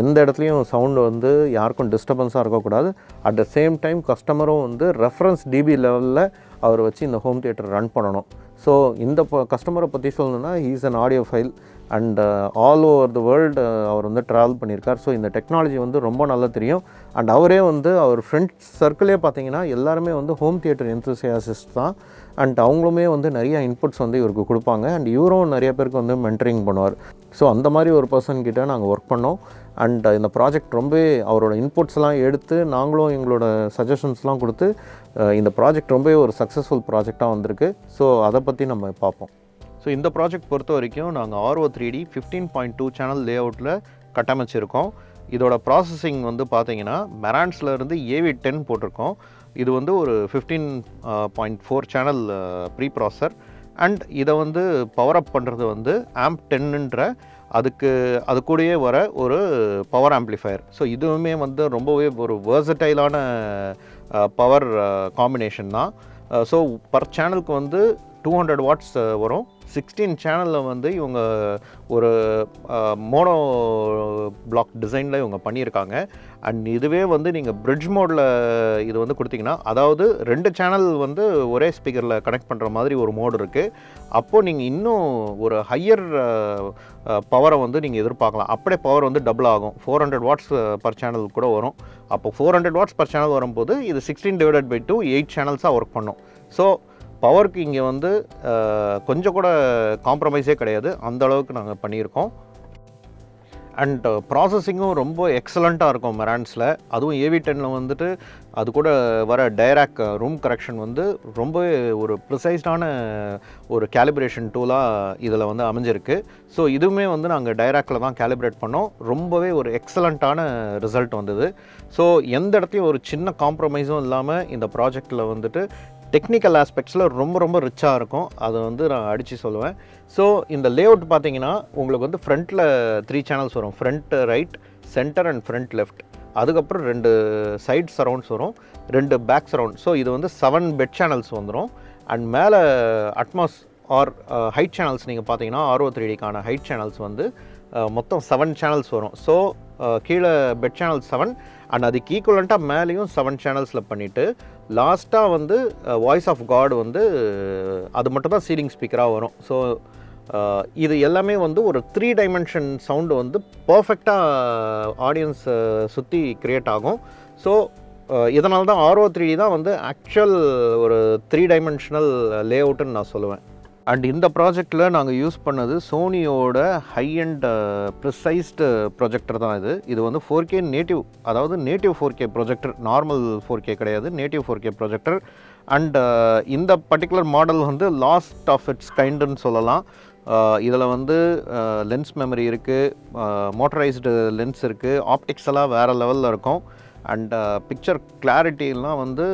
எந்த இடத்துலையும் சவுண்டு வந்து யாருக்கும் டிஸ்டர்பன்ஸாக இருக்கக்கூடாது. அட் த சேம் டைம் கஸ்டமரும் வந்து ரெஃபரன்ஸ் DB லெவலில் அவர் வச்சு இந்த ஹோம் தியேட்டர் ரன் பண்ணணும். ஸோ இந்த கஸ்டமரை பற்றி சொல்லணுன்னா he's an audio file and all over the world அவர் வந்து ட்ராவல் பண்ணியிருக்கார். ஸோ இந்த டெக்னாலஜி வந்து ரொம்ப நல்லா தெரியும். அண்ட் அவரே வந்து அவர் ஃப்ரெண்ட்ஸ் சர்க்கிளே பார்த்தீங்கன்னா எல்லாருமே வந்து ஹோம் தியேட்டர் என்தூசியாசிஸ்ட் தான். அண்ட் அவங்களுமே வந்து நிறையா இன்புட்ஸ் வந்து இவருக்கு கொடுப்பாங்க. அண்ட் இவரும் நிறைய பேருக்கு வந்து மென்டரிங் பண்ணுவார். ஸோ அந்த மாதிரி ஒரு பர்சன் கிட்ட நாங்கள் ஒர்க் பண்ணோம். அண்ட் இந்த ப்ராஜெக்ட் ரொம்ப அவரோட இன்புட்ஸ்லாம் எடுத்து நாங்களும் எங்களோட சஜஷன்ஸ்லாம் கொடுத்து இந்த ப்ராஜெக்ட் ரொம்ப ஒரு சக்ஸஸ்ஃபுல் ப்ராஜெக்டாக வந்திருக்கு. ஸோ அதை பற்றி நம்ம பார்ப்போம். ஸோ இந்த ப்ராஜெக்ட் பொறுத்த வரைக்கும் நாங்கள் RO 3D 15.2 சேனல் லேஅவுட்டில் கட்டமைச்சிருக்கோம். இதோட ப்ராசஸிங் வந்து பார்த்தீங்கன்னா மெரான்ஸ்லேருந்து AV10 போட்டிருக்கோம். இது வந்து ஒரு 15.4 சேனல் ப்ரீ ப்ராசர். அண்ட் இதை வந்து பவர் அப் பண்ணுறது வந்து AMP10ன்ற அது கூடயே வர ஒரு பவர் ஆம்ப்ளிஃபையர். ஸோ இதுவுமே வந்து ரொம்பவே ஒரு வேர்சடைலான பவர் காம்பினேஷன் தான். ஸோ பர் சேனலுக்கு வந்து 200 வாட்ஸ் வரும். 16 சேனலில் வந்து இவங்க ஒரு மோனோ பிளாக் டிசைனில் இவங்க பண்ணியிருக்காங்க. அண்ட் இதுவே வந்து நீங்கள் பிரிட்ஜ் மோடில் இது வந்து கொடுத்தீங்கன்னா, அதாவது 2 சேனல் வந்து ஒரே ஸ்பீக்கரில் கனெக்ட் பண்ணுற மாதிரி ஒரு மோடு இருக்குது. அப்போது நீங்கள் இன்னும் ஒரு ஹையர் பவரை வந்து நீங்கள் எதிர்பார்க்கலாம். அப்படியே பவர் வந்து டபுள் ஆகும், 400 வாட்ஸ் பர் சேனல் கூட வரும். அப்போ 400 வாட்ஸ் பர் சேனல் வரும்போது இது 16/2 8 சேனல்ஸாக ஒர்க் பண்ணும். ஸோ பவருக்கு இங்கே வந்து கொஞ்சம் கூட காம்ப்ரமைஸே கிடையாது, அந்த அளவுக்கு நாங்கள் பண்ணியிருக்கோம். அண்ட் ப்ராசஸிங்கும் ரொம்ப எக்ஸலண்ட்டாக இருக்கும் மெரான்ஸில். அதுவும் AV10 வந்துட்டு அது கூட வர டைராக் ரூம் கரெக்ஷன் வந்து ரொம்பவே ஒரு ப்ரிசைஸ்டான ஒரு கேலிப்ரேஷன் டூலாக இதில் வந்து அமைஞ்சிருக்கு. ஸோ இதுவுமே வந்து நாங்கள் டைராக்கில் தான் கேலிப்ரேட் பண்ணோம். ரொம்பவே ஒரு எக்ஸலண்ட்டான ரிசல்ட் வந்தது. ஸோ எந்த இடத்தையும் ஒரு சின்ன காம்ப்ரமைஸும் இல்லாமல் இந்த ப்ராஜெக்டில் வந்துட்டு டெக்னிக்கல் ஆஸ்பெக்ட்ஸில் ரொம்ப ரிச்சாக இருக்கும். அதை வந்து நான் அடித்து சொல்லுவேன். ஸோ இந்த லேஅவுட் பார்த்தீங்கன்னா உங்களுக்கு வந்து ஃப்ரண்ட்டில் 3 சேனல்ஸ் வரும், front right, centre and front left. அதுக்கப்புறம் 2 சைட் சரவுண்ட்ஸ் வரும், 2 பேக் சரவுண்ட். ஸோ இது வந்து 7 பெட் சேனல்ஸ் வந்துடும். அண்ட் மேலே அட்மாஸ் ஆர் ஹைட் சேனல்ஸ் நீங்கள் பார்த்தீங்கன்னா RO 3Dக்கான ஹைட் சேனல்ஸ் வந்து மொத்தம் 7 சேனல்ஸ் வரும். ஸோ கீழே பெட் சேனல் 7 அண்ட் அதுக்கு ஈக்குவலண்ட்டாக மேலேயும் 7 சேனல்ஸில் பண்ணிவிட்டு லாஸ்ட்டாக வந்து வாய்ஸ் ஆஃப் காட் வந்து அது மட்டும் தான் சீலிங் ஸ்பீக்கராக வரும். ஸோ இது எல்லாமே வந்து ஒரு 3 டைமென்ஷன் சவுண்டு வந்து பர்ஃபெக்டாக ஆடியன்ஸை சுற்றி க்ரியேட் ஆகும். ஸோ இதனால தான் RO 3D தான் வந்து ஆக்சுவல் ஒரு 3 டைமென்ஷனல் லேஅவுட்டுன்னு நான் சொல்லுவேன். அண்ட் இந்த ப்ராஜெக்டில் நாங்கள் யூஸ் பண்ணது சோனியோட ஹை அண்ட் ப்ரிசைஸ்டு ப்ரொஜெக்டர் தான் இது. இது வந்து 4K நேட்டிவ், அதாவது native 4K projector, normal 4K கிடையாது, நேட்டிவ் 4K ப்ரொஜெக்டர். அண்ட் இந்த பர்டிகுலர் மாடல் வந்து லாஸ்ட் ஆஃப் இட்ஸ் கைண்டுன்னு சொல்லலாம். இதில் வந்து லென்ஸ் மெமரி இருக்குது, மோட்டரைஸ்டு லென்ஸ் இருக்குது, ஆப்டிக்ஸ் எல்லாம் வேறு லெவலில் இருக்கும். அண்ட் பிக்சர் கிளாரிட்டிலாம் வந்து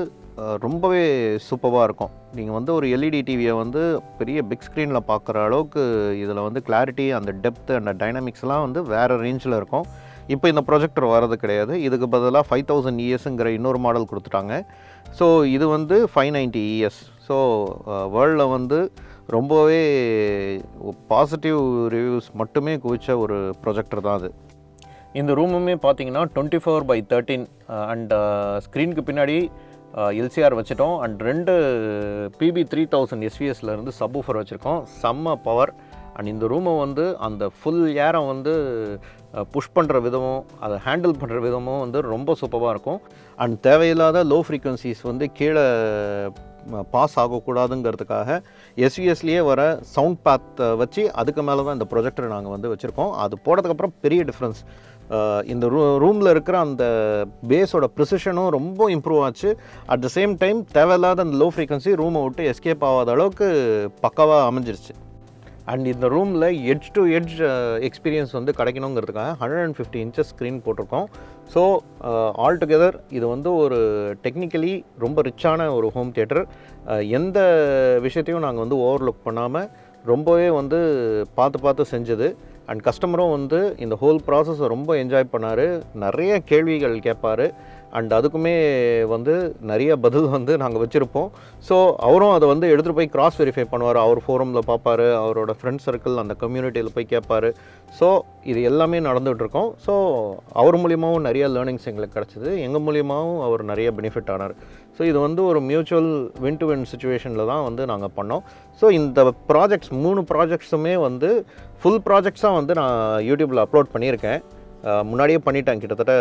ரொம்பவே சூப்பராக இருக்கும். நீங்கள் வந்து ஒரு எல்இடி டிவியை வந்து பெரிய பிக் ஸ்க்ரீனில் பார்க்குற அளவுக்கு இதில் வந்து கிளாரிட்டி, அந்த டெப்த்து அண்ட் டைனமிக்ஸ்லாம் வந்து வேறு ரேஞ்சில் இருக்கும். இப்போ இந்த ப்ரொஜெக்டர் வரது கிடையாது. இதுக்கு பதிலாக 5000 ESங்கிற இன்னொரு மாடல் கொடுத்துட்டாங்க. ஸோ இது வந்து 590 ES. ஸோ வேர்ல்டில் வந்து ரொம்பவே பாசிட்டிவ் ரிவ்யூஸ் மட்டுமே குவிச்ச ஒரு ப்ரொஜெக்டர் தான் அது. இந்த ரூமுமே பார்த்தீங்கன்னா 24/13 அண்ட் ஸ்க்ரீனுக்கு பின்னாடி எல்சிஆர் வச்சுட்டோம். அண்ட் 2 PB3000 SVSலேருந்து சப்வூஃபர் வச்சுருக்கோம். செம்ம பவர். அண்ட் இந்த ரூமை வந்து அந்த ஃபுல் ஏரை வந்து புஷ் பண்ணுற விதமும் அதை ஹேண்டில் பண்ணுற விதமும் வந்து ரொம்ப சூப்பராக இருக்கும். அண்ட் தேவையில்லாத லோ ஃப்ரீக்வன்சிஸ் வந்து கீழே பாஸ் ஆகக்கூடாதுங்கிறதுக்காக எஸ்விஎஸ்லேயே வர சவுண்ட் பாத்தை வச்சு அதுக்கு மேலே தான் இந்த ப்ரொஜெக்டர் நாங்கள் வந்து வச்சுருக்கோம். அது போட்டதுக்கப்புறம் பெரிய டிஃப்ரென்ஸ். இந்த ரூமில் இருக்கிற அந்த பேஸோட ப்ரிசிஷனும் ரொம்ப இம்ப்ரூவ் ஆச்சு. அட் த சேம் டைம் தேவையில்லாத அந்த லோ ஃப்ரீக்வன்சி ரூமை விட்டு எஸ்கேப் ஆகாத அளவுக்கு பக்காவாக அமைஞ்சிருச்சு. அண்ட் இந்த ரூமில் எட்ஜ் டு எட்ஜ் எக்ஸ்பீரியன்ஸ் வந்து கிடைக்கணுங்கிறதுக்காக 150 இன்ச்சஸ் ஸ்க்ரீன் போட்டிருக்கோம். ஸோ ஆல் டுகெதர் இது வந்து ஒரு டெக்னிக்கலி ரொம்ப ரிச்சான ஒரு ஹோம் தியேட்டர். எந்த விஷயத்தையும் நாங்கள் வந்து ஓவர்லுக் பண்ணாமல் ரொம்பவே வந்து பார்த்து செஞ்சது. அண்ட் கஸ்டமரும் வந்து இந்த ஹோல் ப்ராசஸை ரொம்ப என்ஜாய் பண்ணார். நிறைய கேள்விகள் கேட்பார். அண்ட் அதுக்குமே வந்து நிறைய பதில் வந்து நாங்கள் வச்சுருப்போம். ஸோ அவரும் அதை வந்து எடுத்துகிட்டு போய் கிராஸ் வெரிஃபை பண்ணுவார். அவர் ஃபோரமில் பார்ப்பார், அவரோட ஃப்ரெண்ட் சர்க்கிள் அந்த கம்யூனிட்டியில் போய் கேட்பார். ஸோ இது எல்லாமே நடந்துகிட்ருக்கோம். ஸோ அவர் மூலியமாகவும் நிறைய லேர்னிங்ஸ் எங்களுக்கு கிடச்சிது. எங்கள் மூலியமாகவும் அவர் நிறைய பெனிஃபிட் ஆனார். ஸோ இது வந்து ஒரு மியூச்சுவல் வின் டு வின் சுச்சுவேஷனில் தான் வந்து நாங்கள் பண்ணோம். ஸோ இந்த ப்ராஜெக்ட்ஸ் 3 ப்ராஜெக்ட்ஸுமே வந்து ஃபுல் ப்ராஜெக்ட்ஸாக வந்து நான் யூடியூப்பில் அப்லோட் பண்ணியிருக்கேன். முன்னாடியே பண்ணிட்டேன், கிட்டத்தட்ட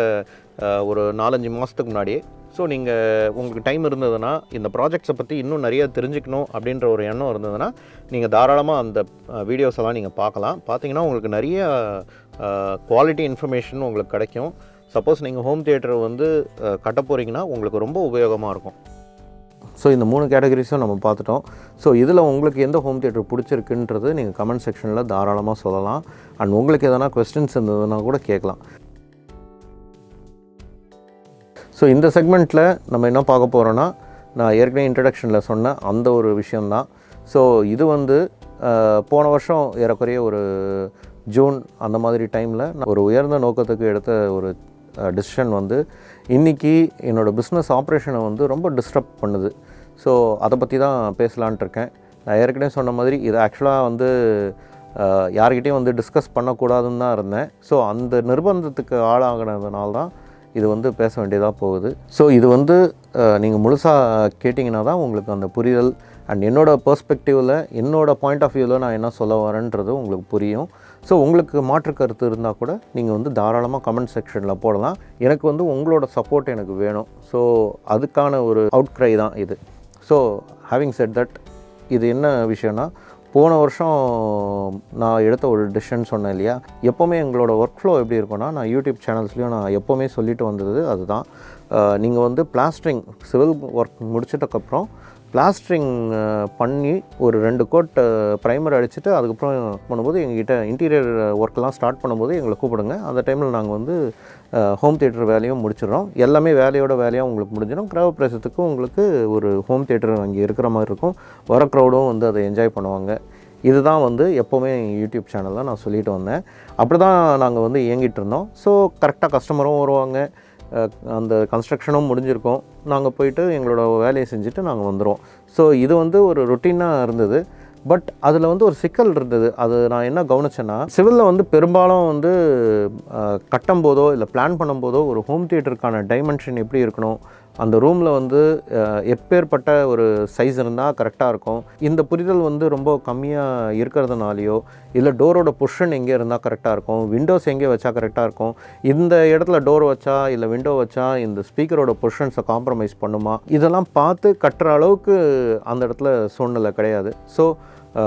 ஒரு 4-5 மாதத்துக்கு முன்னாடியே. ஸோ நீங்கள் உங்களுக்கு டைம் இருந்ததுன்னா, இந்த ப்ராஜெக்ட்ஸை பற்றி இன்னும் நிறைய தெரிஞ்சுக்கணும் அப்படின்ற ஒரு எண்ணம் இருந்ததுன்னா, நீங்கள் தாராளமாக அந்த வீடியோஸ் எல்லாம் நீங்கள் பார்க்கலாம். பார்த்தீங்கன்னா உங்களுக்கு நிறைய குவாலிட்டி இன்ஃபர்மேஷன் உங்களுக்கு கிடைக்கும். சப்போஸ் நீங்கள் ஹோம் தியேட்டர் வந்து கட்ட போகிறீங்கன்னா உங்களுக்கு ரொம்ப உபயோகமாக இருக்கும். ஸோ இந்த 3 கேட்டகரிஸும் நம்ம பார்த்துட்டோம். ஸோ இதில் உங்களுக்கு எந்த ஹோம் தியேட்டர் பிடிச்சிருக்குன்றது நீங்கள் கமெண்ட் செக்ஷனில் தாராளமாக சொல்லலாம். அண்ட் உங்களுக்கு எதனா கொஸ்டின்ஸ் இருந்ததுன்னா கூட கேட்கலாம். ஸோ இந்த செக்மெண்ட்டில் நம்ம என்ன பார்க்க போகிறோன்னா, நான் ஏற்கனவே இன்ட்ரடக்ஷனில் சொன்ன அந்த ஒரு விஷயந்தான். ஸோ இது வந்து போன வருஷம் ஏறக்குறைய ஒரு ஜூன் அந்த மாதிரி டைமில் நான் ஒரு உயர்ந்த நோக்கத்துக்கு எடுத்த ஒரு டிசிஷன் வந்து இன்றைக்கி என்னோடய பிஸ்னஸ் ஆப்ரேஷனை வந்து ரொம்ப டிஸ்டர்ப் பண்ணுது. ஸோ அதை பற்றி தான் பேசலான்ட்டு இருக்கேன். நான் ஏற்கனவே சொன்ன மாதிரி இது ஆக்சுவலாக வந்து யார்கிட்டையும் வந்து டிஸ்கஸ் பண்ணக்கூடாதுன்னு தான் இருந்தேன். ஸோ அந்த நிர்பந்தத்துக்கு ஆளாகினதுனால தான் இது வந்து பேச வேண்டியதாக போகுது. ஸோ இது வந்து நீங்கள் முழுசாக கேட்டிங்கன்னா தான் உங்களுக்கு அந்த புரிதல் அண்ட் என்னோடய பெர்ஸ்பெக்டிவில் என்னோடய பாயிண்ட் ஆஃப் வியூவில் நான் என்ன சொல்ல வரேன்றது உங்களுக்கு புரியும். ஸோ உங்களுக்கு மாற்று கருத்து இருந்தால் கூட நீங்கள் வந்து தாராளமாக கமெண்ட் செக்ஷனில் போடலாம். எனக்கு வந்து உங்களோட சப்போர்ட் எனக்கு வேணும். ஸோ அதுக்கான ஒரு அவுட்க்ரை தான் இது. ஸோ ஹேவிங் செட் தட், இது என்ன விஷயம்னா, போன வருஷம் நான் எடுத்த ஒரு டிசிஷன் சொன்னேன் இல்லையா, எப்போவுமே எங்களோட ஒர்க் ஃப்ளோ எப்படி இருக்குன்னா, நான் யூடியூப் சேனல்ஸ்லேயும் நான் எப்போவுமே சொல்லிட்டு வந்தது அதுதான். நீங்கள் வந்து பிளாஸ்டரிங் சிவில் ஒர்க் முடிச்சிட்டக்கப்புறம் பிளாஸ்டரிங் பண்ணி ஒரு 2 கோட் ப்ரைமர் அடிச்சுட்டு அதுக்கப்புறம் பண்ணும்போது எங்ககிட்ட இன்டீரியர் ஒர்க்கெலாம் ஸ்டார்ட் பண்ணும்போது எங்களை கூப்பிடுங்க. அந்த டைமில் நாங்கள் வந்து ஹோம் தியேட்டர் வேலையும் முடிச்சிடறோம். எல்லாமே வேலையோட வேலையாக உங்களுக்கு முடிஞ்சிடும். கிரகப்பிரவேசத்துக்கும் உங்களுக்கு ஒரு ஹோம் தியேட்டர் அங்கே இருக்கிற மாதிரி இருக்கும். வர க்ரௌடும் வந்து அதை என்ஜாய் பண்ணுவாங்க. இதுதான் வந்து எப்போவுமே யூடியூப் சேனலில் நான் சொல்லிட்டு வந்தேன். அப்படி தான் நாங்கள் வந்து இயங்கிட்டு இருந்தோம். ஸோ கரெக்டாக கஸ்டமரும் வருவாங்க, அந்த கன்ஸ்ட்ரக்ஷனும் முடிஞ்சிருக்கோம், நாங்கள் போயிட்டு எங்களோட வேலையை செஞ்சுட்டு நாங்கள் வந்துடுவோம். ஸோ இது வந்து ஒரு ரொட்டீனாக இருந்தது. பட் அதில் வந்து ஒரு சிக்கல் இருந்தது. அது நான் என்ன கவனிச்சேன்னா, சிவிலில் வந்து பெரும்பாலும் வந்து கட்டும் போதோ இல்லை பிளான் பண்ணும்போதோ ஒரு ஹோம் தியேட்டருக்கான டைமென்ஷன் எப்படி இருக்கணும், அந்த ரூமில் வந்து எப்பேற்பட்ட ஒரு சைஸ் இருந்தால் கரெக்டாக இருக்கும், இந்த புரிதல் வந்து ரொம்ப கம்மியாக இருக்கிறதுனாலையோ இல்லை டோரோட பொசிஷன் எங்கே இருந்தால் கரெக்டாக இருக்கும், விண்டோஸ் எங்கே வச்சா கரெக்டாக இருக்கும், இந்த இடத்துல டோர் வச்சா இல்லை விண்டோ வச்சா இந்த ஸ்பீக்கரோட பொசிஷன்ஸை காம்ப்ரமைஸ் பண்ணுமா, இதெல்லாம் பார்த்து கட்டுற அளவுக்கு அந்த இடத்துல சூழ்நிலை கிடையாது. ஸோ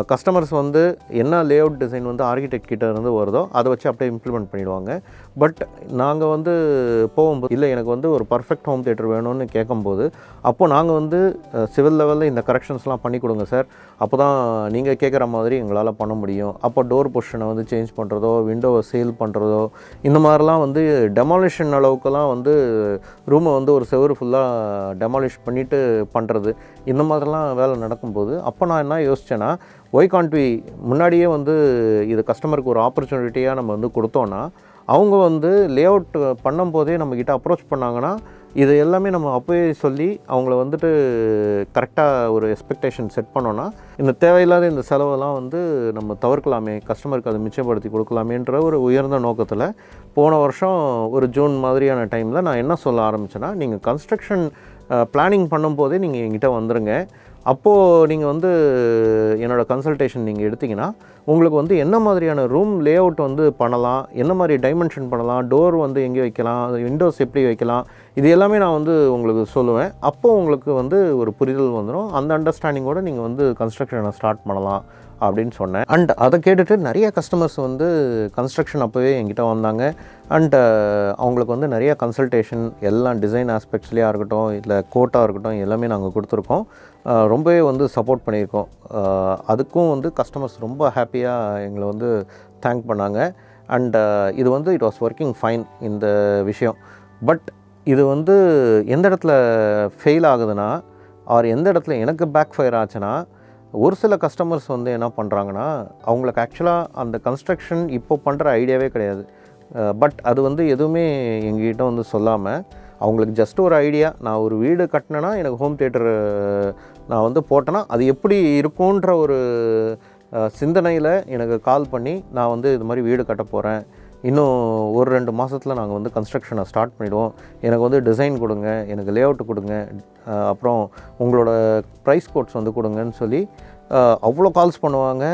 கஸ்டமர்ஸ் வந்து என்ன லேஅவுட் டிசைன் வந்து ஆர்கிடெக்ட் கிட்ட இருந்து வருதோ அதை வச்சு அப்படியே இம்ப்ளிமெண்ட் பண்ணிடுவாங்க. பட் நாங்கள் வந்து போகும்போது இல்லை எனக்கு வந்து ஒரு பர்ஃபெக்ட் ஹோம் தியேட்டர் வேணும்னு கேட்கும்போது அப்போது நாங்கள் வந்து சிவில் லெவலில் இந்த கரெக்ஷன்ஸ்லாம் பண்ணி கொடுங்க சார், அப்போ தான் நீங்கள் கேட்குற மாதிரி எங்களால் பண்ண முடியும். அப்போ டோர் பொசிஷனை வந்து சேஞ்ச் பண்ணுறதோ, விண்டோவை சேல் பண்ணுறதோ, இந்த மாதிரிலாம் வந்து டெமாலிஷன் அளவுக்குலாம் வந்து ரூமை வந்து ஒரு செவரு ஃபுல்லாக டெமாலிஷ் பண்ணிவிட்டு பண்ணுறது, இந்த மாதிரிலாம் வேலை நடக்கும்போது அப்போ நான் என்ன யோசித்தேன்னா, ஒய் கான்ட் வி முன்னாடியே வந்து இது கஸ்டமருக்கு ஒரு ஆப்பர்ச்சுனிட்டியாக நம்ம வந்து கொடுத்தோன்னா, அவங்க வந்து லேஅவுட் பண்ணும்போதே நம்மக்கிட்ட அப்ரோச் பண்ணாங்கன்னா, இது எல்லாமே நம்ம அப்போயே சொல்லி அவங்கள வந்துட்டு கரெக்டாக ஒரு எக்ஸ்பெக்டேஷன் செட் பண்ணோன்னா, இந்த தேவையில்லாத இந்த செலவெல்லாம் வந்து நம்ம தவிர்க்கலாமே, கஸ்டமருக்கு அதை மிச்சப்படுத்தி கொடுக்கலாமேன்ற ஒரு உயர்ந்த நோக்கத்தில் போன வருஷம் ஒரு ஜூன் மாதிரியான டைமில் நான் என்ன சொல்ல ஆரம்பித்தேன்னா, நீங்கள் கன்ஸ்ட்ரக்ஷன் பிளானிங் பண்ணும்போதே நீங்கள் என்கிட்ட வந்துடுங்க. அப்போது நீங்கள் வந்து என்னோடய கன்சல்டேஷன் நீங்கள் எடுத்திங்கன்னா உங்களுக்கு வந்து என்ன மாதிரியான ரூம் லேஅவுட் வந்து பண்ணலாம், என்ன மாதிரி டைமென்ஷன் பண்ணலாம், டோர் வந்து எங்கே வைக்கலாம், விண்டோஸ் எப்படி வைக்கலாம், இது எல்லாமே நான் வந்து உங்களுக்கு சொல்லுவேன். அப்போது உங்களுக்கு வந்து ஒரு புரிதல் வந்துடும். அந்த அண்டர்ஸ்டாண்டிங்கோடு நீங்கள் வந்து கன்ஸ்ட்ரக்ஷனை ஸ்டார்ட் பண்ணலாம் அப்படின்னு சொன்னேன். அண்ட் அதை கேட்டுட்டு நிறைய கஸ்டமர்ஸ் வந்து கன்ஸ்ட்ரக்ஷன் அப்போவே என்கிட்ட வந்தாங்க. அண்ட் அவங்களுக்கு வந்து நிறைய கன்சல்டேஷன் எல்லாம் டிசைன் ஆஸ்பெக்ட்ஸ்லேயே இருக்கட்டும், இல்லை கோட்டாக இருக்கட்டும், எல்லாமே நாங்கள் கொடுத்துருக்கோம். ரொம்பவே வந்து சப்போர்ட் பண்ணியிருக்கோம். அதுக்கும் வந்து கஸ்டமர்ஸ் ரொம்ப ஹாப்பியாக எங்களை வந்து தேங்க் பண்ணாங்க. அண்ட் இது வந்து இட் வாஸ் ஒர்க்கிங் ஃபைன் இந்த விஷயம். பட் இது வந்து எந்த இடத்துல ஃபெயில் ஆகுதுன்னா, ஆர் எந்த இடத்துல எனக்கு பேக் ஃபயர் ஆச்சுன்னா, ஒரு சில கஸ்டமர்ஸ் வந்து என்ன பண்ணுறாங்கன்னா, அவங்களுக்கு ஆக்சுவலாக அந்த கன்ஸ்ட்ரக்ஷன் இப்போ பண்ணுற ஐடியாவே கிடையாது. பட் அது வந்து எதுவுமே எங்ககிட்ட வந்து சொல்லாமல், அவங்களுக்கு ஜஸ்ட் ஒரு ஐடியா, நான் ஒரு வீடு கட்டினேன்னா எனக்கு ஹோம் தியேட்டர் நான் வந்து போட்டேன்னா அது எப்படி இருக்கும்ன்ற ஒரு சிந்தனையில் எனக்கு கால் பண்ணி, நான் வந்து இது மாதிரி வீடு கட்ட போகிறேன், இன்னும் ஒரு 2 மாதத்தில் நாங்கள் வந்து கன்ஸ்ட்ரக்ஷனை ஸ்டார்ட் பண்ணிவிடுவோம், எனக்கு வந்து டிசைன் கொடுங்க, எனக்கு லேஅவுட்டு கொடுங்க, அப்புறம் உங்களோட ப்ரைஸ் கோட்ஸ் வந்து கொடுங்கன்னு சொல்லி அவ்வளோ கால்ஸ் பண்ணுவாங்க.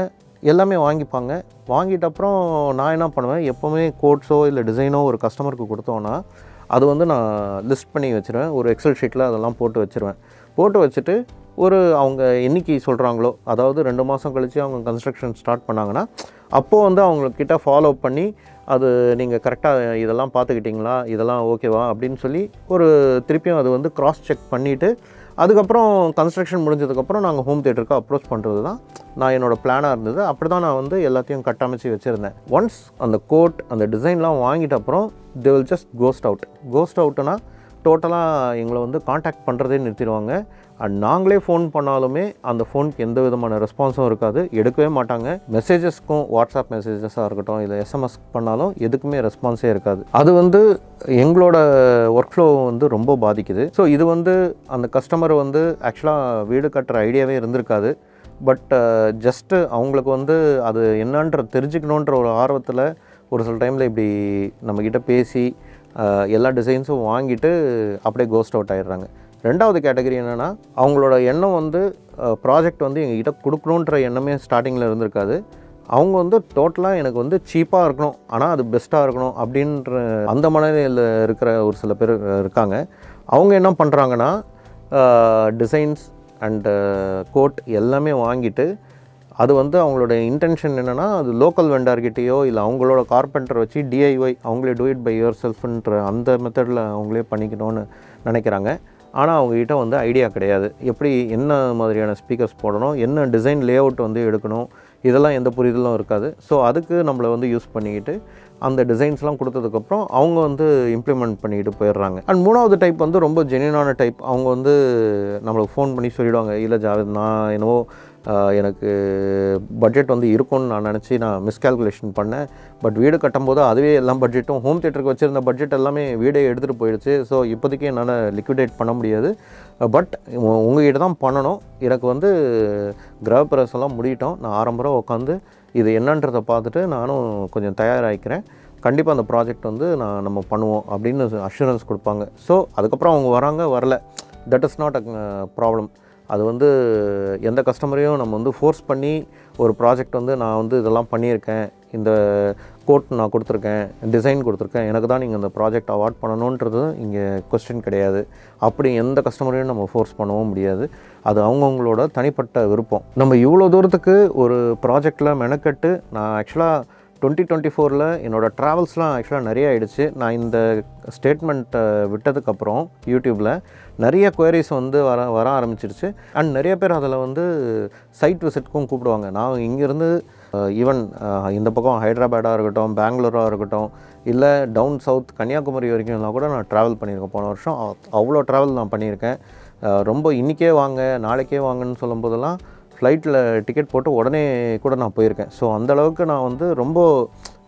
எல்லாமே வாங்கிப்பாங்க. வாங்கிட்ட அப்புறம் நான் என்ன பண்ணுவேன், எப்போவுமே கோட்ஸோ இல்லை டிசைனோ ஒரு கஸ்டமருக்கு கொடுத்தோன்னா அது வந்து நான் லிஸ்ட் பண்ணி வச்சுருவேன். ஒரு எக்ஸல் ஷீட்டில் அதெல்லாம் போட்டு வச்சுருவேன். போட்டு வச்சுட்டு அவங்க என்றைக்கு சொல்கிறாங்களோ, அதாவது 2 மாதம் கழித்து அவங்க கன்ஸ்ட்ரக்ஷன் ஸ்டார்ட் பண்ணாங்கன்னா, அப்போது வந்து அவங்கக்கிட்ட ஃபாலோ பண்ணி, அது நீங்கள் கரெக்டாக இதெல்லாம் பார்த்துக்கிட்டிங்களா, இதெல்லாம் ஓகேவா அப்படின்னு சொல்லி திருப்பியும் அது வந்து க்ராஸ் செக் பண்ணிவிட்டு, அதுக்கப்புறம் கன்ஸ்ட்ரக்ஷன் முடிஞ்சதுக்கப்புறம் நாங்கள் ஹோம் தியேட்டருக்கு அப்ரோச் பண்ணுறது தான் நான் என்னோடய பிளானாக இருந்தது. அப்படி தான் நான் வந்து எல்லாத்தையும் கட்டமைச்சு வச்சுருந்தேன். ஒன்ஸ் அந்த கோட் அந்த டிசைன்லாம் வாங்கிட்ட அப்புறம் தே வில் ஜஸ்ட் கோஸ்ட் அவுட்னா டோட்டலாக எங்களை வந்து காண்டாக்ட் பண்ணுறதே நிறுத்திடுவாங்க. அண்ட் நாங்களே ஃபோன் பண்ணாலுமே அந்த ஃபோனுக்கு எந்த விதமான ரெஸ்பான்ஸும் இருக்காது, எடுக்கவே மாட்டாங்க. மெசேஜஸ்க்கும் வாட்ஸ்அப் மெசேஜஸாக இருக்கட்டும், இல்லை எஸ்எம்எஸ் பண்ணாலும் எதுக்குமே ரெஸ்பான்ஸே இருக்காது. அது வந்து எங்களோட ஒர்க் ஃப்ளோ வந்து ரொம்ப பாதிக்குது. ஸோ இது வந்து அந்த கஸ்டமர் வந்து ஆக்சுவலாக வீடு கட்டுற ஐடியாவே இருந்திருக்காது. பட் ஜஸ்ட்டு அவங்களுக்கு வந்து அது என்னன்ற தெரிஞ்சுக்கணுன்ற ஒரு ஆர்வத்தில் ஒரு சில டைமில் இப்படி நம்மக்கிட்ட பேசி எல்லா டிசைன்ஸும் வாங்கிட்டு அப்படியே கோஸ்ட் அவுட் ஆகிடுறாங்க. 2வது கேட்டகரி என்னென்னா, அவங்களோட எண்ணம் வந்து ப்ராஜெக்ட் வந்து எங்ககிட்ட கொடுக்கணுன்ற எண்ணமே ஸ்டார்டிங்கில் இருந்திருக்காது. அவங்க வந்து டோட்டலாக எனக்கு வந்து சீப்பாக இருக்கணும், ஆனால் அது பெஸ்ட்டாக இருக்கணும் அப்படின்ற அந்த மனநிலையில் இருக்கிற ஒரு சில பேர் இருக்காங்க. அவங்க என்ன பண்ணுறாங்கன்னா, டிசைன்ஸ் அண்டு கோட் எல்லாமே வாங்கிட்டு, அது வந்து அவங்களோட இன்டென்ஷன் என்னென்னா, அது லோக்கல் வெண்டார்கிட்டையோ இல்லை அவங்களோட கார்பெண்டர் வச்சு டிஐஒய் அவங்களே டூ இட் பை யுவர் செல்ஃப்ன்ற அந்த மெத்தடில் அவங்களே பண்ணிக்கணும்னு நினைக்கிறாங்க. ஆனால் அவங்ககிட்ட வந்து ஐடியா கிடையாது. எப்படி என்ன மாதிரியான ஸ்பீக்கர்ஸ் போடணும், என்ன டிசைன் லேஅவுட் வந்து எடுக்கணும், இதெல்லாம் எந்த புரிதலும் இருக்காது. ஸோ அதுக்கு நம்மளை வந்து யூஸ் பண்ணிக்கிட்டு அந்த டிசைன்ஸ்லாம் கொடுத்ததுக்கப்புறம் அவங்க வந்து இம்ப்ளிமெண்ட் பண்ணிக்கிட்டு போயிடுறாங்க. அண்ட் 3வது டைப் வந்து ரொம்ப ஜென்யூனான டைப். அவங்க வந்து நம்மளுக்கு ஃபோன் பண்ணி சொல்லிவிடுவாங்க, இல்லை ஜாவேத், நான் என்னவோ எனக்கு பட்ஜெட் வந்து இருக்கும்னு நான் நினச்சி நான் மிஸ்கால்குலேஷன் பண்ணேன். பட் வீடு கட்டும்போது அதுவே எல்லாம் பட்ஜெட்டும் ஹோம் தியேட்டருக்கு வச்சுருந்த பட்ஜெட் எல்லாமே வீடே எடுத்துகிட்டு போயிடுச்சு. ஸோ இப்போதைக்கு என்னால் லிக்விடேட் பண்ண முடியாது. பட் உங்கள்கிட்ட தான் பண்ணணும். எனக்கு வந்து கிரகப்பிரவேசம்லாம் முடியட்டும், நான் ஆரம்பரம் உட்காந்து இது என்னன்றதை பார்த்துட்டு நானும் கொஞ்சம் தயாராகிக்கிறேன், கண்டிப்பாக அந்த ப்ராஜெக்ட் வந்து நம்ம பண்ணுவோம் அப்படின்னு அஷூரன்ஸ் கொடுப்பாங்க. ஸோ அதுக்கப்புறம் அவங்க வராங்க வரல, that is not a problem. அது வந்து எந்த கஸ்டமரையும் நம்ம வந்து ஃபோர்ஸ் பண்ணி ஒரு ப்ராஜெக்ட் வந்து நான் வந்து இதெல்லாம் பண்ணியிருக்கேன், இந்த கோட் நான் கொடுத்துருக்கேன், டிசைன் கொடுத்துருக்கேன், எனக்கு தான் நீங்கள் இந்த ப்ராஜெக்ட் அவார்ட் பண்ணணுன்றது இங்கே கொஸ்டின் கிடையாது. அப்படி எந்த கஸ்டமரையும் நம்ம ஃபோர்ஸ் பண்ணவும் முடியாது. அது அவங்கவுங்களோட தனிப்பட்ட விருப்பம். நம்ம இவ்வளோ தூரத்துக்கு ஒரு ப்ராஜெக்டில் மெனக்கெட்டு நான் ஆக்சுவலாக 2024 என்னோடய ட்ராவல்ஸ்லாம் ஆக்சுவலாக நிறைய ஆகிடுச்சு. நான் இந்த ஸ்டேட்மெண்ட்டை விட்டதுக்கப்புறம் யூடியூப்பில் நிறைய குவரிஸ் வந்து வர ஆரம்பிச்சிருச்சு. அண்ட் நிறைய பேர் அதில் வந்து சைட் விசிட்க்கும் கூப்பிடுவாங்க. நான் இங்கேருந்து ஈவன் இந்த பக்கம் ஹைதராபாடாக இருக்கட்டும், பெங்களூராக இருக்கட்டும், இல்லை டவுன் சவுத் கன்னியாகுமரி வரைக்கும்லாம் கூட நான் ட்ராவல் பண்ணியிருக்கேன். போன வருஷம் அவ்வளோ ட்ராவல் நான் பண்ணியிருக்கேன். ரொம்ப இன்றைக்கே வாங்க நாளைக்கே வாங்கன்னு சொல்லும்போதெல்லாம் ஃப்ளைட்டில் டிக்கெட் போட்டு உடனே கூட நான் போயிருக்கேன். ஸோ அந்தளவுக்கு நான் வந்து ரொம்ப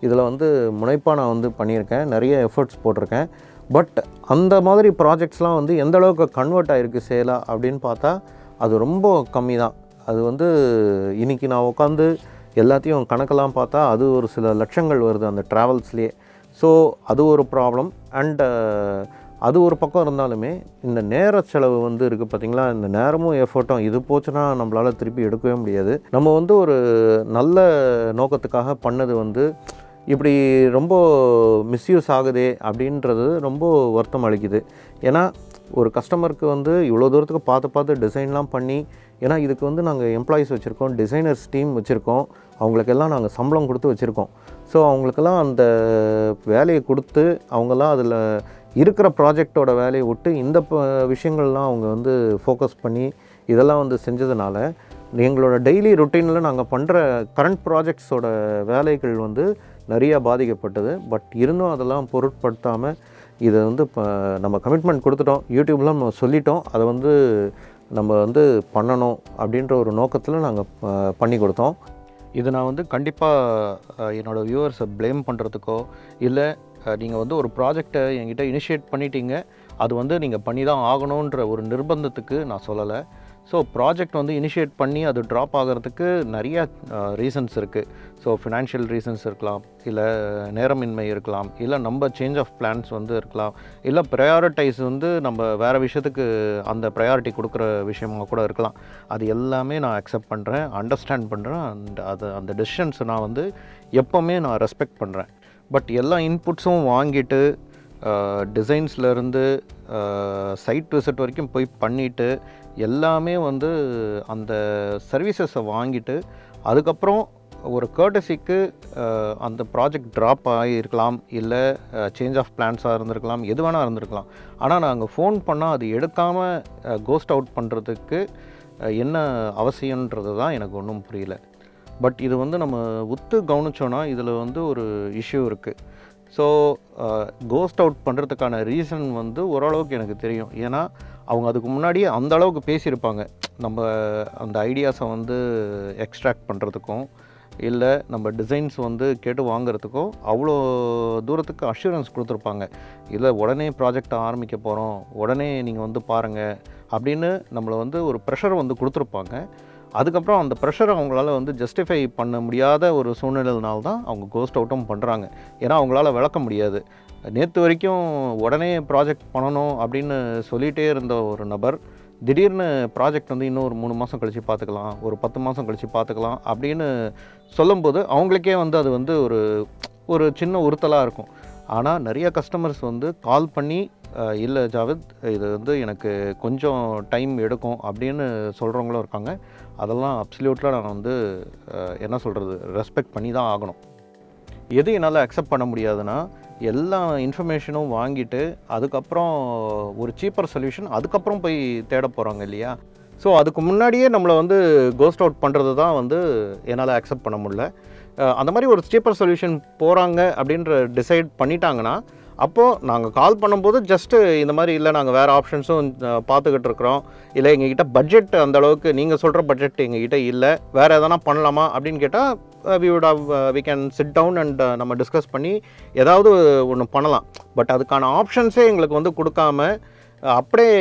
இதில் வந்து முனைப்பாக நான் வந்து பண்ணியிருக்கேன், நிறைய எஃபர்ட்ஸ் போட்டிருக்கேன். பட் அந்த மாதிரி ப்ராஜெக்ட்ஸ்லாம் வந்து எந்த அளவுக்கு கன்வெர்ட் ஆகிருக்கு சேலாக அப்படின்னு பார்த்தா அது ரொம்ப கம்மி தான். அது வந்து இன்றைக்கி நான் உட்காந்து எல்லாத்தையும் கணக்கெல்லாம் பார்த்தா அது ஒரு சில லட்சங்கள் வருது அந்த ட்ராவல்ஸ்லேயே. ஸோ அது ஒரு ப்ராப்ளம். அண்டு அது ஒரு பக்கம் இருந்தாலுமே இந்த நேர செலவு வந்து இருக்குது பார்த்திங்களா, இந்த நேரமும் எஃபர்ட்டும் இது போச்சுன்னா நம்மளால் திருப்பி எடுக்கவே முடியாது. நம்ம வந்து ஒரு நல்ல நோக்கத்துக்காக பண்ணது வந்து இப்படி ரொம்ப மிஸ்யூஸ் ஆகுதே அப்படின்றது ரொம்ப வருத்தம் அளிக்குது. ஏன்னா ஒரு கஸ்டமருக்கு வந்து இவ்வளோ தூரத்துக்கு பார்த்து டிசைன்லாம் பண்ணி, ஏன்னா இதுக்கு வந்து நாங்கள் எம்ப்ளாயீஸ் வச்சுருக்கோம், டிசைனர்ஸ் டீம் வச்சுருக்கோம், அவங்களுக்கெல்லாம் நாங்கள் சம்பளம் கொடுத்து வச்சுருக்கோம். ஸோ அவங்களுக்கெல்லாம் அந்த வேலையை கொடுத்து அவங்கெல்லாம் அதில் இருக்கிற ப்ராஜெக்டோட வேலையை விட்டு இந்த விஷயங்கள்லாம் அவங்க வந்து ஃபோக்கஸ் பண்ணி இதெல்லாம் வந்து செஞ்சதுனால எங்களோட டெய்லி ரொட்டீனில் நாங்கள் பண்ணுற கரண்ட் ப்ராஜெக்ட்ஸோட வேலைகள் வந்து நிறையா பாதிக்கப்பட்டது. பட் இருந்தும் அதெல்லாம் பொருட்படுத்தாமல் இதை வந்து இப்போ நம்ம கமிட்மெண்ட் கொடுத்துட்டோம், யூடியூப்லாம் நம்ம சொல்லிட்டோம், அதை வந்து நம்ம வந்து பண்ணணும் அப்படின்ற ஒரு நோக்கத்தில் நாங்கள் பண்ணி கொடுத்தோம். இது நான் வந்து கண்டிப்பாக என்னோடய வியூவர்ஸை ப்ளேம் பண்ணுறதுக்கோ இல்லை நீங்கள் வந்து ஒரு ப்ராஜெக்டை என்கிட்ட இனிஷியேட் பண்ணிட்டீங்க, அது வந்து நீங்கள் பண்ணி தான் ஆகணுன்ற ஒரு நிர்பந்தத்துக்கு நான் சொல்லலை. ஸோ ப்ராஜெக்ட் வந்து இனிஷியேட் பண்ணி அது ட்ராப் ஆகிறதுக்கு நிறைய ரீசன்ஸ் இருக்குது. ஸோ ஃபினான்ஷியல் ரீசன்ஸ் இருக்கலாம், இல்லை நேரமின்மை இருக்கலாம், இல்லை நம்ம சேஞ்ச் ஆஃப் பிளான்ஸ் வந்து இருக்கலாம், இல்லை ப்ரையாரிட்டைஸ் வந்து நம்ம வேறு விஷயத்துக்கு அந்த ப்ரையாரிட்டி கொடுக்குற விஷயமாக கூட இருக்கலாம். அது எல்லாமே நான் அக்செப்ட் பண்ணுறேன், அண்டர்ஸ்டாண்ட் பண்ணுறேன். அண்ட் அந்த டெசிஷன்ஸை நான் வந்து எப்போவுமே நான் ரெஸ்பெக்ட் பண்ணுறேன். பட் எல்லா இன்புட்ஸும் வாங்கிட்டு டிசைன்ஸ்லேருந்து சைட் விசிட் வரைக்கும் போய் பண்ணிவிட்டு எல்லாமே வந்து அந்த சர்வீசஸை வாங்கிட்டு அதுக்கப்புறம் ஒரு கர்டசிக்கு அந்த ப்ராஜெக்ட் ட்ராப் ஆகியிருக்கலாம், இல்லை சேஞ்ச் ஆஃப் பிளான்ஸாக இருந்திருக்கலாம், எது வேணால் இருந்திருக்கலாம். ஆனால் நாங்கள் ஃபோன் பண்ணால் அது எடுக்காமல் கோஸ்ட் அவுட் பண்ணுறதுக்கு என்ன அவசியன்றது தான் எனக்கு ஒன்றும் புரியல. பட் இது வந்து நம்ம உத்து கவனிச்சோன்னா இதில் வந்து ஒரு இஷ்யூ இருக்குது. ஸோ கோஸ்ட் அவுட் பண்ணுறதுக்கான ரீசன் வந்து ஓரளவுக்கு எனக்கு தெரியும். ஏன்னா அவங்க அதுக்கு முன்னாடியே அந்த அளவுக்கு பேசியிருப்பாங்க, நம்ம அந்த ஐடியாஸை வந்து எக்ஸ்ட்ராக்ட் பண்ணுறதுக்கும் இல்லை நம்ம டிசைன்ஸ் வந்து கேட்டு வாங்குறதுக்கும் அவ்வளோ தூரத்துக்கு அஷூரன்ஸ் கொடுத்துருப்பாங்க. இல்லை உடனே ப்ராஜெக்டை ஆரம்பிக்க போகிறோம், உடனே நீங்கள் வந்து பாருங்கள் அப்படின்னு நம்மளை வந்து ஒரு ப்ரெஷர் வந்து கொடுத்துருப்பாங்க. அதுக்கப்புறம் அந்த ப்ரெஷரை அவங்களால வந்து ஜஸ்டிஃபை பண்ண முடியாத ஒரு சூழ்நிலைனால தான் அவங்க கோஸ்ட் அவுட்டும் பண்ணுறாங்க. ஏன்னா அவங்களால விளக்க முடியாது. நேற்று வரைக்கும் உடனே ப்ராஜெக்ட் பண்ணணும் அப்படின்னு சொல்லிகிட்டே இருந்த ஒரு நபர் திடீர்னு ப்ராஜெக்ட் வந்து இன்னும் ஒரு 3 மாதம் கழித்து பார்த்துக்கலாம், ஒரு 10 மாதம் கழித்து பார்த்துக்கலாம் அப்படின்னு சொல்லும்போது அவங்களுக்கே வந்து அது வந்து ஒரு சின்ன உறுத்தலாக இருக்கும். ஆனால் நிறைய கஸ்டமர்ஸ் வந்து கால் பண்ணி இல்லை ஜாவேத், இது வந்து எனக்கு கொஞ்சம் டைம் எடுக்கும் அப்படின்னு சொல்கிறவங்களும் இருக்காங்க. அதெல்லாம் அப்சல்யூட்டாக நான் வந்து என்ன சொல்கிறது, ரெஸ்பெக்ட் பண்ணி தான் ஆகணும். எது என்னால் அக்செப்ட் பண்ண முடியாதுன்னா, எல்லா இன்ஃபர்மேஷனும் வாங்கிட்டு அதுக்கப்புறம் ஒரு சீப்பர் சொல்யூஷன் அதுக்கப்புறம் போய் தேட போகிறாங்க இல்லையா. ஸோ அதுக்கு முன்னாடியே நம்மளை வந்து கோஸ்ட் அவுட் பண்ணுறது தான் வந்து என்னால் அக்செப்ட் பண்ண முடியல. அந்த மாதிரி ஒரு சீப்பர் சொல்யூஷன் போகிறாங்க அப்படின்ற டிசைட் பண்ணிட்டாங்கன்னா அப்போது நாங்கள் கால் பண்ணும்போது ஜஸ்ட்டு இந்த மாதிரி இல்லை, நாங்கள் வேறு ஆப்ஷன்ஸும் பார்த்துக்கிட்டு இருக்கிறோம், இல்லை எங்ககிட்ட பட்ஜெட் அந்தளவுக்கு நீங்கள் சொல்கிற பட்ஜெட் எங்ககிட்ட இல்லை, வேறு எதனா பண்ணலாமா அப்படின்னு கேட்டால் we can sit down and நம்ம டிஸ்கஸ் பண்ணி ஏதாவது ஒன்று பண்ணலாம். பட் அதுக்கான ஆப்ஷன்ஸே எங்களுக்கு வந்து கொடுக்காம அப்படியே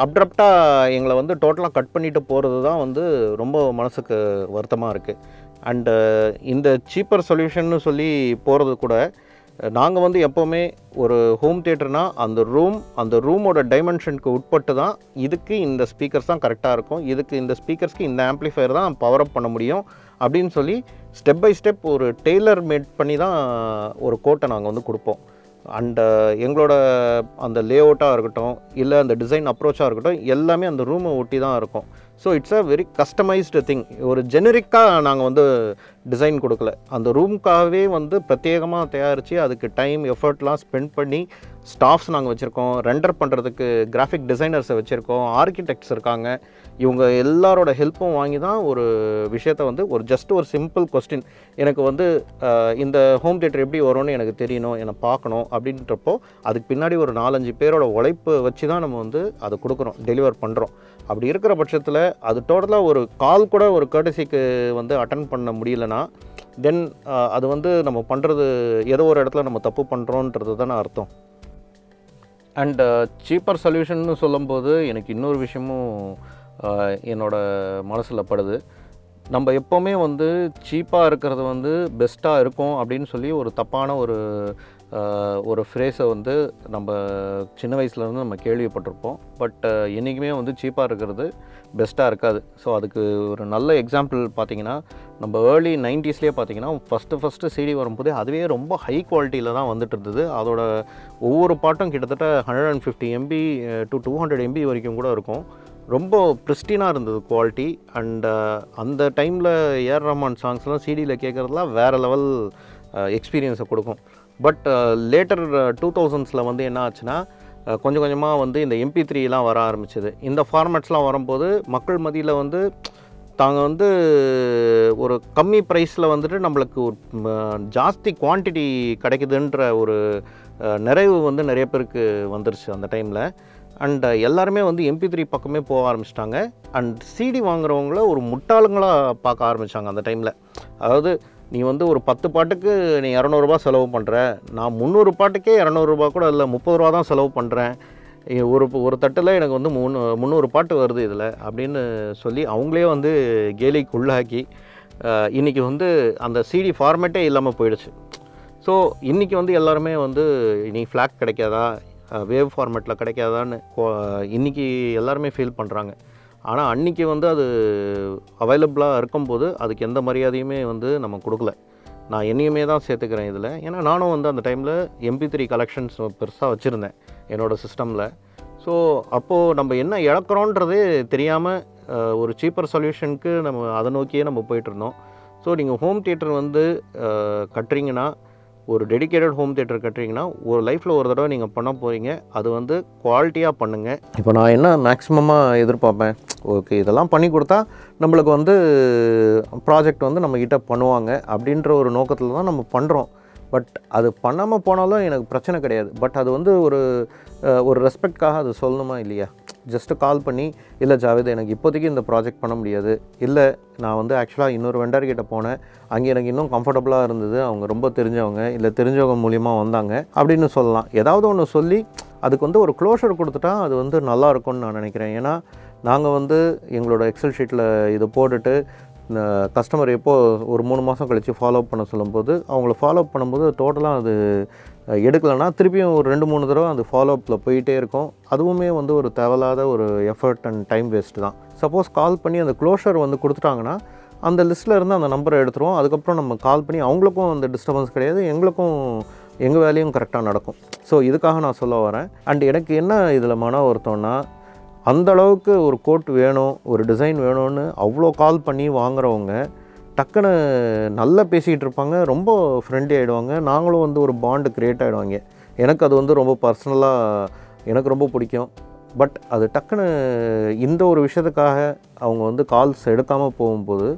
அப்ரப்டாக எங்களை வந்து டோட்டலாக கட் பண்ணிட்டு போகிறது தான் வந்து ரொம்ப மனசுக்கு வருத்தமாக இருக்குது. அண்டு இந்த சீப்பர் சொல்யூஷன்னு சொல்லி போகிறது கூட நாங்கள் வந்து எப்போவுமே ஒரு ஹோம் தியேட்டர்னால் அந்த ரூமோட டைமென்ஷனுக்கு உட்பட்டு தான் இதுக்கு இந்த ஸ்பீக்கர்ஸ் தான் கரெக்டாக இருக்கும், இதுக்கு இந்த ஸ்பீக்கர்ஸ்க்கு இந்த ஆம்ப்ளிஃபையர் தான் பவர் அப் பண்ண முடியும் அப்படின்னு சொல்லி ஸ்டெப் பை ஸ்டெப் ஒரு டெய்லர் மேட் பண்ணி தான் ஒரு கோட்டை நாங்கள் வந்து கொடுப்போம். அண்ட் எங்களோட அந்த லேஅவுட்டாக இருக்கட்டும், இல்லை அந்த டிசைன் அப்ரோச்சாக இருக்கட்டும், எல்லாமே அந்த ரூமை ஒட்டி தான் இருக்கும். So it's a very customised thing. ஒரு ஜெனரிக்காக நாங்கள் வந்து டிசைன் கொடுக்கல. அந்த ரூமுக்காகவே வந்து பிரத்யேகமாக தயாரித்து அதுக்கு டைம் எஃபர்ட்லாம் ஸ்பெண்ட் பண்ணி ஸ்டாஃப்ஸ் நாங்கள் வச்சுருக்கோம். ரெண்டர் பண்ணுறதுக்கு கிராஃபிக் டிசைனர்ஸை வச்சுருக்கோம், ஆர்கிடெக்ட்ஸ் இருக்காங்க. இவங்க எல்லாரோட ஹெல்ப்பும் வாங்கி தான் ஒரு விஷயத்தை வந்து ஒரு சிம்பிள் கொஸ்டின், எனக்கு வந்து இந்த ஹோம் தியேட்டர் எப்படி வரும்னு எனக்கு தெரியணும், என்னை பார்க்கணும் அப்படின்றப்போ அதுக்கு பின்னாடி ஒரு 4-5 பேரோட உழைப்பு வச்சு தான் நம்ம வந்து அதை கொடுக்குறோம், டெலிவர் பண்ணுறோம். அப்படி இருக்கிற பட்சத்தில் அது டோட்டலாக ஒரு கால் கூட ஒரு கர்டசிக்கு வந்து அட்டன் பண்ண முடியலன்னா தென் அது வந்து நம்ம பண்ணுறது ஏதோ ஒரு இடத்துல நம்ம தப்பு பண்ணுறோன்றது தானே அர்த்தம். அண்ட் சீப்பர் சொல்யூஷன்னு சொல்லும்போது எனக்கு இன்னொரு விஷயமும் என்னோடய மனசில் படுது. நம்ம எப்போவுமே வந்து சீப்பாக இருக்கிறது வந்து பெஸ்ட்டாக இருக்கும் அப்படின்னு சொல்லி ஒரு தப்பான ஒரு ஃப்ரேஸை வந்து நம்ம சின்ன வயசுலேருந்து நம்ம கேள்விப்பட்டிருப்போம். பட் என்றைக்குமே வந்து சீப்பாக இருக்கிறது பெஸ்ட்டாக இருக்காது. ஸோ அதுக்கு ஒரு நல்ல எக்ஸாம்பிள் பார்த்திங்கன்னா, நம்ம ஏர்லி 90ஸ்லேயே பார்த்திங்கன்னா ஃபஸ்ட்டு சிடி வரும்போதே அதுவே ரொம்ப ஹை குவாலிட்டியில் தான் வந்துட்டு இருந்தது. அதோட ஒவ்வொரு பாட்டும் கிட்டத்தட்ட 150 MB to 200 MB வரைக்கும் கூட இருக்கும். ரொம்ப ப்ரிஸ்டினாக இருந்தது குவாலிட்டி. அண்ட் அந்த டைமில் ஏஆர் ரஹ்மான் சாங்ஸ்லாம் சிடியில் கேட்குறதுலாம் வேறு லெவல் எக்ஸ்பீரியன்ஸை கொடுக்கும். பட் லேட்டர் 2000ஸ்ல வந்து என்ன ஆச்சுன்னா, கொஞ்சம் கொஞ்சமாக வந்து இந்த MP3லாம் வர ஆரம்பிச்சது. இந்த ஃபார்மேட்ஸ்லாம் வரும்போது மக்கள் மத்தியில் வந்து தாங்க வந்து ஒரு கம்மி ப்ரைஸில் வந்துட்டு நம்மளுக்கு ஒரு ஜாஸ்தி குவான்டிட்டி கிடைக்குதுன்ற ஒரு நிறைவு வந்து நிறைய பேருக்கு வந்துருச்சு அந்த டைமில். அண்ட் எல்லாருமே வந்து MP3 பக்கமே போக ஆரம்பிச்சிட்டாங்க. அண்ட் சிடி வாங்குறவங்கள ஒரு முட்டாளுங்களாக பார்க்க ஆரம்பித்தாங்க அந்த டைமில். அதாவது நீ வந்து ஒரு 10 பாட்டுக்கு நீ 200 ரூபா செலவு பண்ணுற, நான் 300 பாட்டுக்கே 200 ரூபா கூட இல்லை 30 ரூபா தான் செலவு பண்ணுறேன், ஒரு தட்டில் எனக்கு வந்து 300 பாட்டு வருது இதில் அப்படின்னு சொல்லி அவங்களே வந்து கேலிக்கு உள்ளாக்கி இன்றைக்கி வந்து அந்த சிடி ஃபார்மேட்டே இல்லாமல் போயிடுச்சு. ஸோ இன்றைக்கி வந்து எல்லாருமே வந்து நீ ஃப்ளாக் கிடைக்காதா, வேவ் ஃபார்மேட்டில் கிடைக்காதான்னு இன்றைக்கி எல்லாருமே ஃபீல் பண்ணுறாங்க. ஆனால் அன்றைக்கி வந்து அது அவைலபிளாக இருக்கும்போது அதுக்கு எந்த மரியாதையுமே வந்து நம்ம கொடுக்கல. நான் என்னையுமே தான் சேர்த்துக்கிறேன் இதில். ஏன்னா நானும் வந்து அந்த டைமில் MP3 கலெக்ஷன்ஸ் பெருசாக வச்சுருந்தேன் என்னோடய சிஸ்டமில். ஸோ அப்போது நம்ம என்ன இழக்கிறோன்றதே தெரியாமல் ஒரு சீப்பர் சொல்யூஷனுக்கு நம்ம அதை நோக்கியே நம்ம போயிட்டுருந்தோம். ஸோ நீங்கள் ஹோம் தியேட்டர் வந்து கட்டுறீங்கன்னா, ஒரு டெடிக்கேட்டட் ஹோம் தியேட்டர் கட்டுறீங்கன்னா ஒரு லைஃப்பில் ஒரு தடவை நீங்கள் பண்ண போகிறீங்க, அது வந்து குவாலிட்டியாக பண்ணுங்கள். இப்போ நான் என்ன மேக்ஸிமமாக எதிர்பார்ப்பேன், ஓகே இதெல்லாம் பண்ணி கொடுத்தா நம்மளுக்கு வந்து ப்ராஜெக்ட் வந்து நம்மக்கிட்ட பண்ணுவாங்க அப்படின்ற ஒரு நோக்கத்தில் தான் நம்ம பண்ணுறோம். பட் அது பண்ணாமல் போனாலும் எனக்கு பிரச்சனை கிடையாது. பட் அது வந்து ஒரு ரெஸ்பெக்ட்காக அது சொல்லணுமா இல்லையா? ஜஸ்ட்டு கால் பண்ணி, இல்லை ஜாவேத் எனக்கு இப்போதைக்கு இந்த ப்ராஜெக்ட் பண்ண முடியாது, இல்லை நான் வந்து ஆக்சுவலாக இன்னொரு வெண்டர்கிட்ட போனேன், அங்கே எனக்கு இன்னும் கம்ஃபர்டபுளாக இருந்தது, அவங்க ரொம்ப தெரிஞ்சவங்க, இல்லை தெரிஞ்சவங்க மூலிமா வந்தாங்க அப்படின்னு சொல்லலாம். ஏதாவது ஒன்று சொல்லி அதுக்கு வந்து ஒரு க்ளோஷர் கொடுத்துட்டா அது வந்து நல்லாயிருக்கும்னு நான் நினைக்கிறேன். ஏன்னா நாங்கள் வந்து எங்களோட எக்ஸல் ஷீட்டில் இதை போட்டுட்டு கஸ்டமர் எப்போது ஒரு 3 மாதம் கழித்து ஃபாலோஅப் பண்ண சொல்லும்போது அவங்கள ஃபாலோஅப் பண்ணும்போது டோட்டலாக அது எடுக்கலைன்னா திருப்பியும் ஒரு 2-3 தடவை அந்த ஃபாலோஅப்பில் போயிட்டே இருக்கும். அதுவுமே வந்து ஒரு தேவையில்லாத ஒரு எஃபர்ட் அண்ட் டைம் வேஸ்ட்டு தான். சப்போஸ் கால் பண்ணி அந்த க்ளோஷர் வந்து கொடுத்துட்டாங்கன்னா அந்த லிஸ்ட்டில் இருந்து அந்த நம்பரை எடுத்துருவோம். அதுக்கப்புறம் நம்ம கால் பண்ணி அவங்களுக்கும் அந்த டிஸ்டர்பன்ஸ் கிடையாது, எங்களுக்கும் எங்கள் வேலையும் கரெக்டாக நடக்கும். ஸோ இதுக்காக நான் சொல்ல வரேன். அண்ட் எனக்கு என்ன இதில் மன வருத்தம்னா, அந்தளவுக்கு ஒரு கோட் வேணும், ஒரு டிசைன் வேணும்னு அவ்வளோ கால் பண்ணி வாங்குறவங்க டக்குன்னு நல்லா பேசிகிட்டு இருப்பாங்க, ரொம்ப ஃப்ரெண்ட்லி ஆகிடுவாங்க, நாங்களும் வந்து ஒரு பாண்டு க்ரியேட் ஆகிடுவாங்க. எனக்கு அது வந்து ரொம்ப பர்சனலாக எனக்கு ரொம்ப பிடிக்கும். பட் அது டக்குன்னு இந்த ஒரு விஷயத்துக்காக அவங்க வந்து கால்ஸ் எடுக்காமல் போகும்போது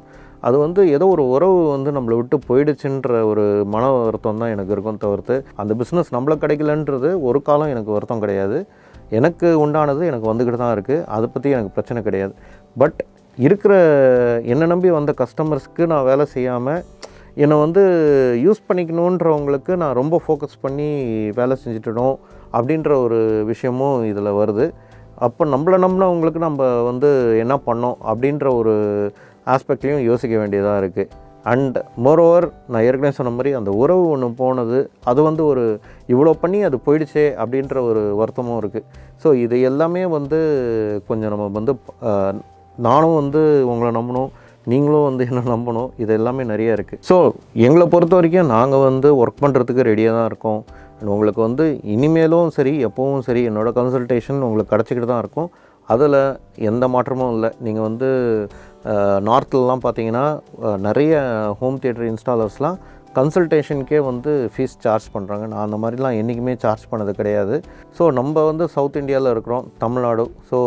அது வந்து ஏதோ ஒரு உறவு வந்து நம்மளை விட்டு போயிடுச்சுன்ற ஒரு மன வருத்தம் தான் எனக்கு இருக்கும். தவிர்த்து அந்த பிஸ்னஸ் நம்மளுக்கு கிடைக்கலன்றது ஒரு காலம் எனக்கு வருத்தம் கிடையாது. எனக்கு உண்டானது எனக்கு வந்துக்கிட்டு தான் இருக்குது, அதை பற்றி எனக்கு பிரச்சனை கிடையாது. பட் இருக்கிற என்னை நம்பி வந்த கஸ்டமர்ஸ்க்கு நான் வேலை செய்யாமல் என்னை வந்து யூஸ் பண்ணிக்கணுன்றவங்களுக்கு நான் ரொம்ப ஃபோக்கஸ் பண்ணி வேலை செஞ்சுட்டணும் அப்படின்ற ஒரு விஷயமும் இதில் வருது. அப்போ நம்மளை நம்பினவங்களுக்கு நம்ம வந்து என்ன பண்ணோம் அப்படின்ற ஒரு ஆஸ்பெக்ட்லேயும் யோசிக்க வேண்டியதாக இருக்குது. அண்ட் மோரோவர் நான் ஏற்கனவே சொன்ன மாதிரி அந்த உறவு ஒன்று போனது, அது வந்து ஒரு இவ்வளோ பண்ணி அது போயிடுச்சே அப்படின்ற ஒரு வருத்தமும் இருக்குது. ஸோ இது எல்லாமே வந்து கொஞ்சம் நம்ம வந்து நானும் வந்து உங்களை நம்பணும், நீங்களும் வந்து என்ன நம்பணும். இது எல்லாமே நிறைய இருக்குது. ஸோ எங்களை பொறுத்த வரைக்கும் நாங்கள் வந்து ஒர்க் பண்ணுறதுக்கு ரெடியாக தான் இருக்கோம். உங்களுக்கு வந்து இனிமேலும் சரி எப்போவும் சரி என்னோடய கன்சல்டேஷன் உங்களுக்கு கிடச்சிக்கிட்டு தான் இருக்கும். அதில் எந்த மாற்றமும் இல்லை. நீங்கள் வந்து நார்த்லலாம் பார்த்தீங்கன்னா நிறைய ஹோம் தியேட்டர் இன்ஸ்டாலர்ஸ்லாம் கன்சல்டேஷனுக்கே வந்து ஃபீஸ் சார்ஜ் பண்ணுறாங்க. நான் அந்த மாதிரிலாம் என்றைக்குமே சார்ஜ் பண்ணது கிடையாது. ஸோ நம்ம வந்து சவுத் இந்தியாவில் இருக்கிறோம், தமிழ்நாடு. ஸோ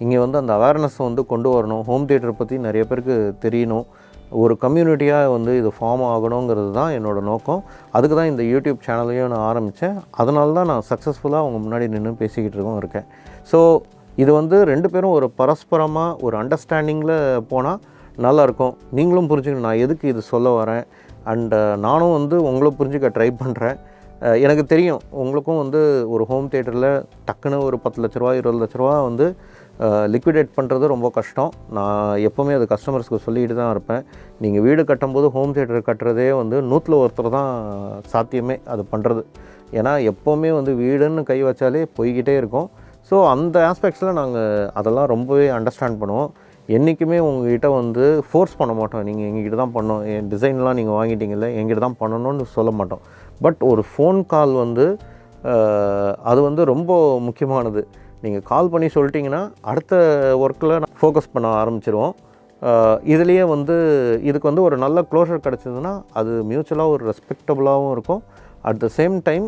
இங்கே வந்து அந்த அவேர்னஸ் வந்து கொண்டு வரணும். ஹோம் தியேட்டரை பற்றி நிறைய பேருக்கு தெரியணும். ஒரு கம்யூனிட்டியாக வந்து இது ஃபார்ம் ஆகணுங்கிறது தான் என்னோடய நோக்கம். அதுக்கு தான் இந்த யூடியூப் சேனலையும் நான் ஆரம்பித்தேன். அதனால தான் நான் சக்ஸஸ்ஃபுல்லாக அவங்க முன்னாடி நின்று பேசிக்கிட்டு இருக்கேன். ஸோ இது வந்து 2 பேரும் ஒரு பரஸ்பரமாக ஒரு அண்டர்ஸ்டாண்டிங்கில் போனால் நல்லாயிருக்கும். நீங்களும் புரிஞ்சுக்கணும் நான் எதுக்கு இது சொல்ல வரேன். அண்டு நானும் வந்து உங்களை புரிஞ்சுக்க ட்ரை பண்ணுறேன். எனக்கு தெரியும் உங்களுக்கும் வந்து ஒரு ஹோம் தியேட்டரில் டக்குன்னு ஒரு 10 லட்ச ரூபா 20 லட்ச ரூபா வந்து லிக்விடேட் பண்ணுறது ரொம்ப கஷ்டம். நான் எப்போவுமே அது கஸ்டமர்ஸ்க்கு சொல்லிகிட்டு தான் இருப்பேன். நீங்கள் வீடு கட்டும்போது ஹோம் தியேட்டர் கட்டுறதே வந்து 100ல் ஒருத்தர் தான் சாத்தியமே அது பண்ணுறது. ஏன்னா எப்போவுமே வந்து வீடுன்னு கை வச்சாலே போய்கிட்டே இருக்கும். ஸோ அந்த ஆஸ்பெக்ட்ஸில் நாங்கள் அதெல்லாம் ரொம்பவே அண்டர்ஸ்டாண்ட் பண்ணுவோம். என்றைக்குமே உங்கள்கிட்ட வந்து ஃபோர்ஸ் பண்ண மாட்டோம். நீங்கள் எங்ககிட்ட தான் பண்ணணும், என் டிசைன்லாம் நீங்கள் வாங்கிட்டீங்கல்ல எங்ககிட்ட தான் பண்ணணும்னு சொல்ல மாட்டோம். பட் ஒரு ஃபோன் கால் வந்து அது வந்து ரொம்ப முக்கியமானது. நீங்கள் கால் பண்ணி சொல்லிட்டிங்கன்னா அடுத்த ஒர்க்கில் ஃபோக்கஸ் பண்ண ஆரம்பிச்சிருவோம். இதுலேயே வந்து இதுக்கு வந்து ஒரு நல்ல க்ளோஷர் கிடச்சிதுன்னா அது மியூச்சுவலாக ஒரு ரெஸ்பெக்டபுளாகவும் இருக்கும். அட் த சேம் டைம்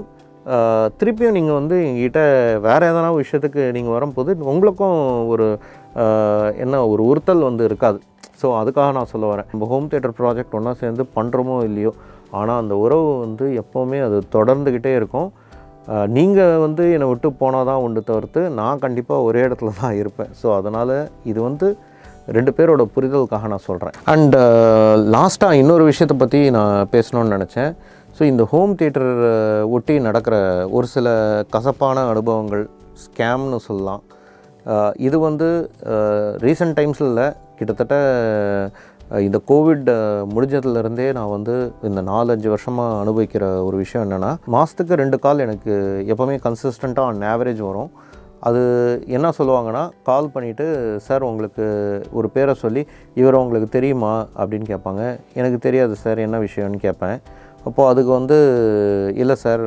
திருப்பியும் நீங்கள் வந்து எங்ககிட்ட வேறு எதனா விஷயத்துக்கு நீங்கள் வரும்போது உங்களுக்கும் ஒரு ஒரு உறுத்தல் வந்து இருக்காது. ஸோ அதுக்காக நான் சொல்ல வரேன். நம்ம ஹோம் தியேட்டர் ப்ராஜெக்ட் ஒன்றா சேர்ந்து பண்ணுறோமோ இல்லையோ, ஆனால் அந்த உறவு வந்து எப்போவுமே அது தொடர்ந்துக்கிட்டே இருக்கும். நீங்கள் வந்து என்னை விட்டு போனால் தான் உண்டு தவிர்த்து நான் கண்டிப்பாக ஒரே இடத்துல தான் இருப்பேன். ஸோ அதனால் இது வந்து 2 பேரோட புரிதலுக்காக நான் சொல்கிறேன். அண்ட் லாஸ்ட்டாக இன்னொரு விஷயத்தை பற்றி நான் பேசணுன்னு நினச்சேன். ஸோ இந்த ஹோம் தியேட்டர் ஒட்டி நடக்கிற ஒரு சில கசப்பான அனுபவங்கள், ஸ்கேம்னு சொல்லலாம். இது வந்து ரீசெண்ட் டைம்ஸில் இல்லை, கிட்டத்தட்ட இந்த கோவிட் முடிஞ்சதுலேருந்தே நான் வந்து இந்த 4-5 வருஷமாக அனுபவிக்கிற ஒரு விஷயம் என்னென்னா, மாதத்துக்கு 2 கால் எனக்கு எப்போவுமே கன்சிஸ்டண்ட்டாக ஆன் ஆவரேஜ் வரும். அது என்ன சொல்லுவாங்கன்னா, கால் பண்ணிவிட்டு சார் உங்களுக்கு ஒரு பேரை சொல்லி இவர் உங்களுக்கு தெரியுமா அப்படின்னு கேட்பாங்க. எனக்கு தெரியாது சார், என்ன விஷயம்னு கேட்பேன். அப்போது அதுக்கு வந்து இல்லை சார்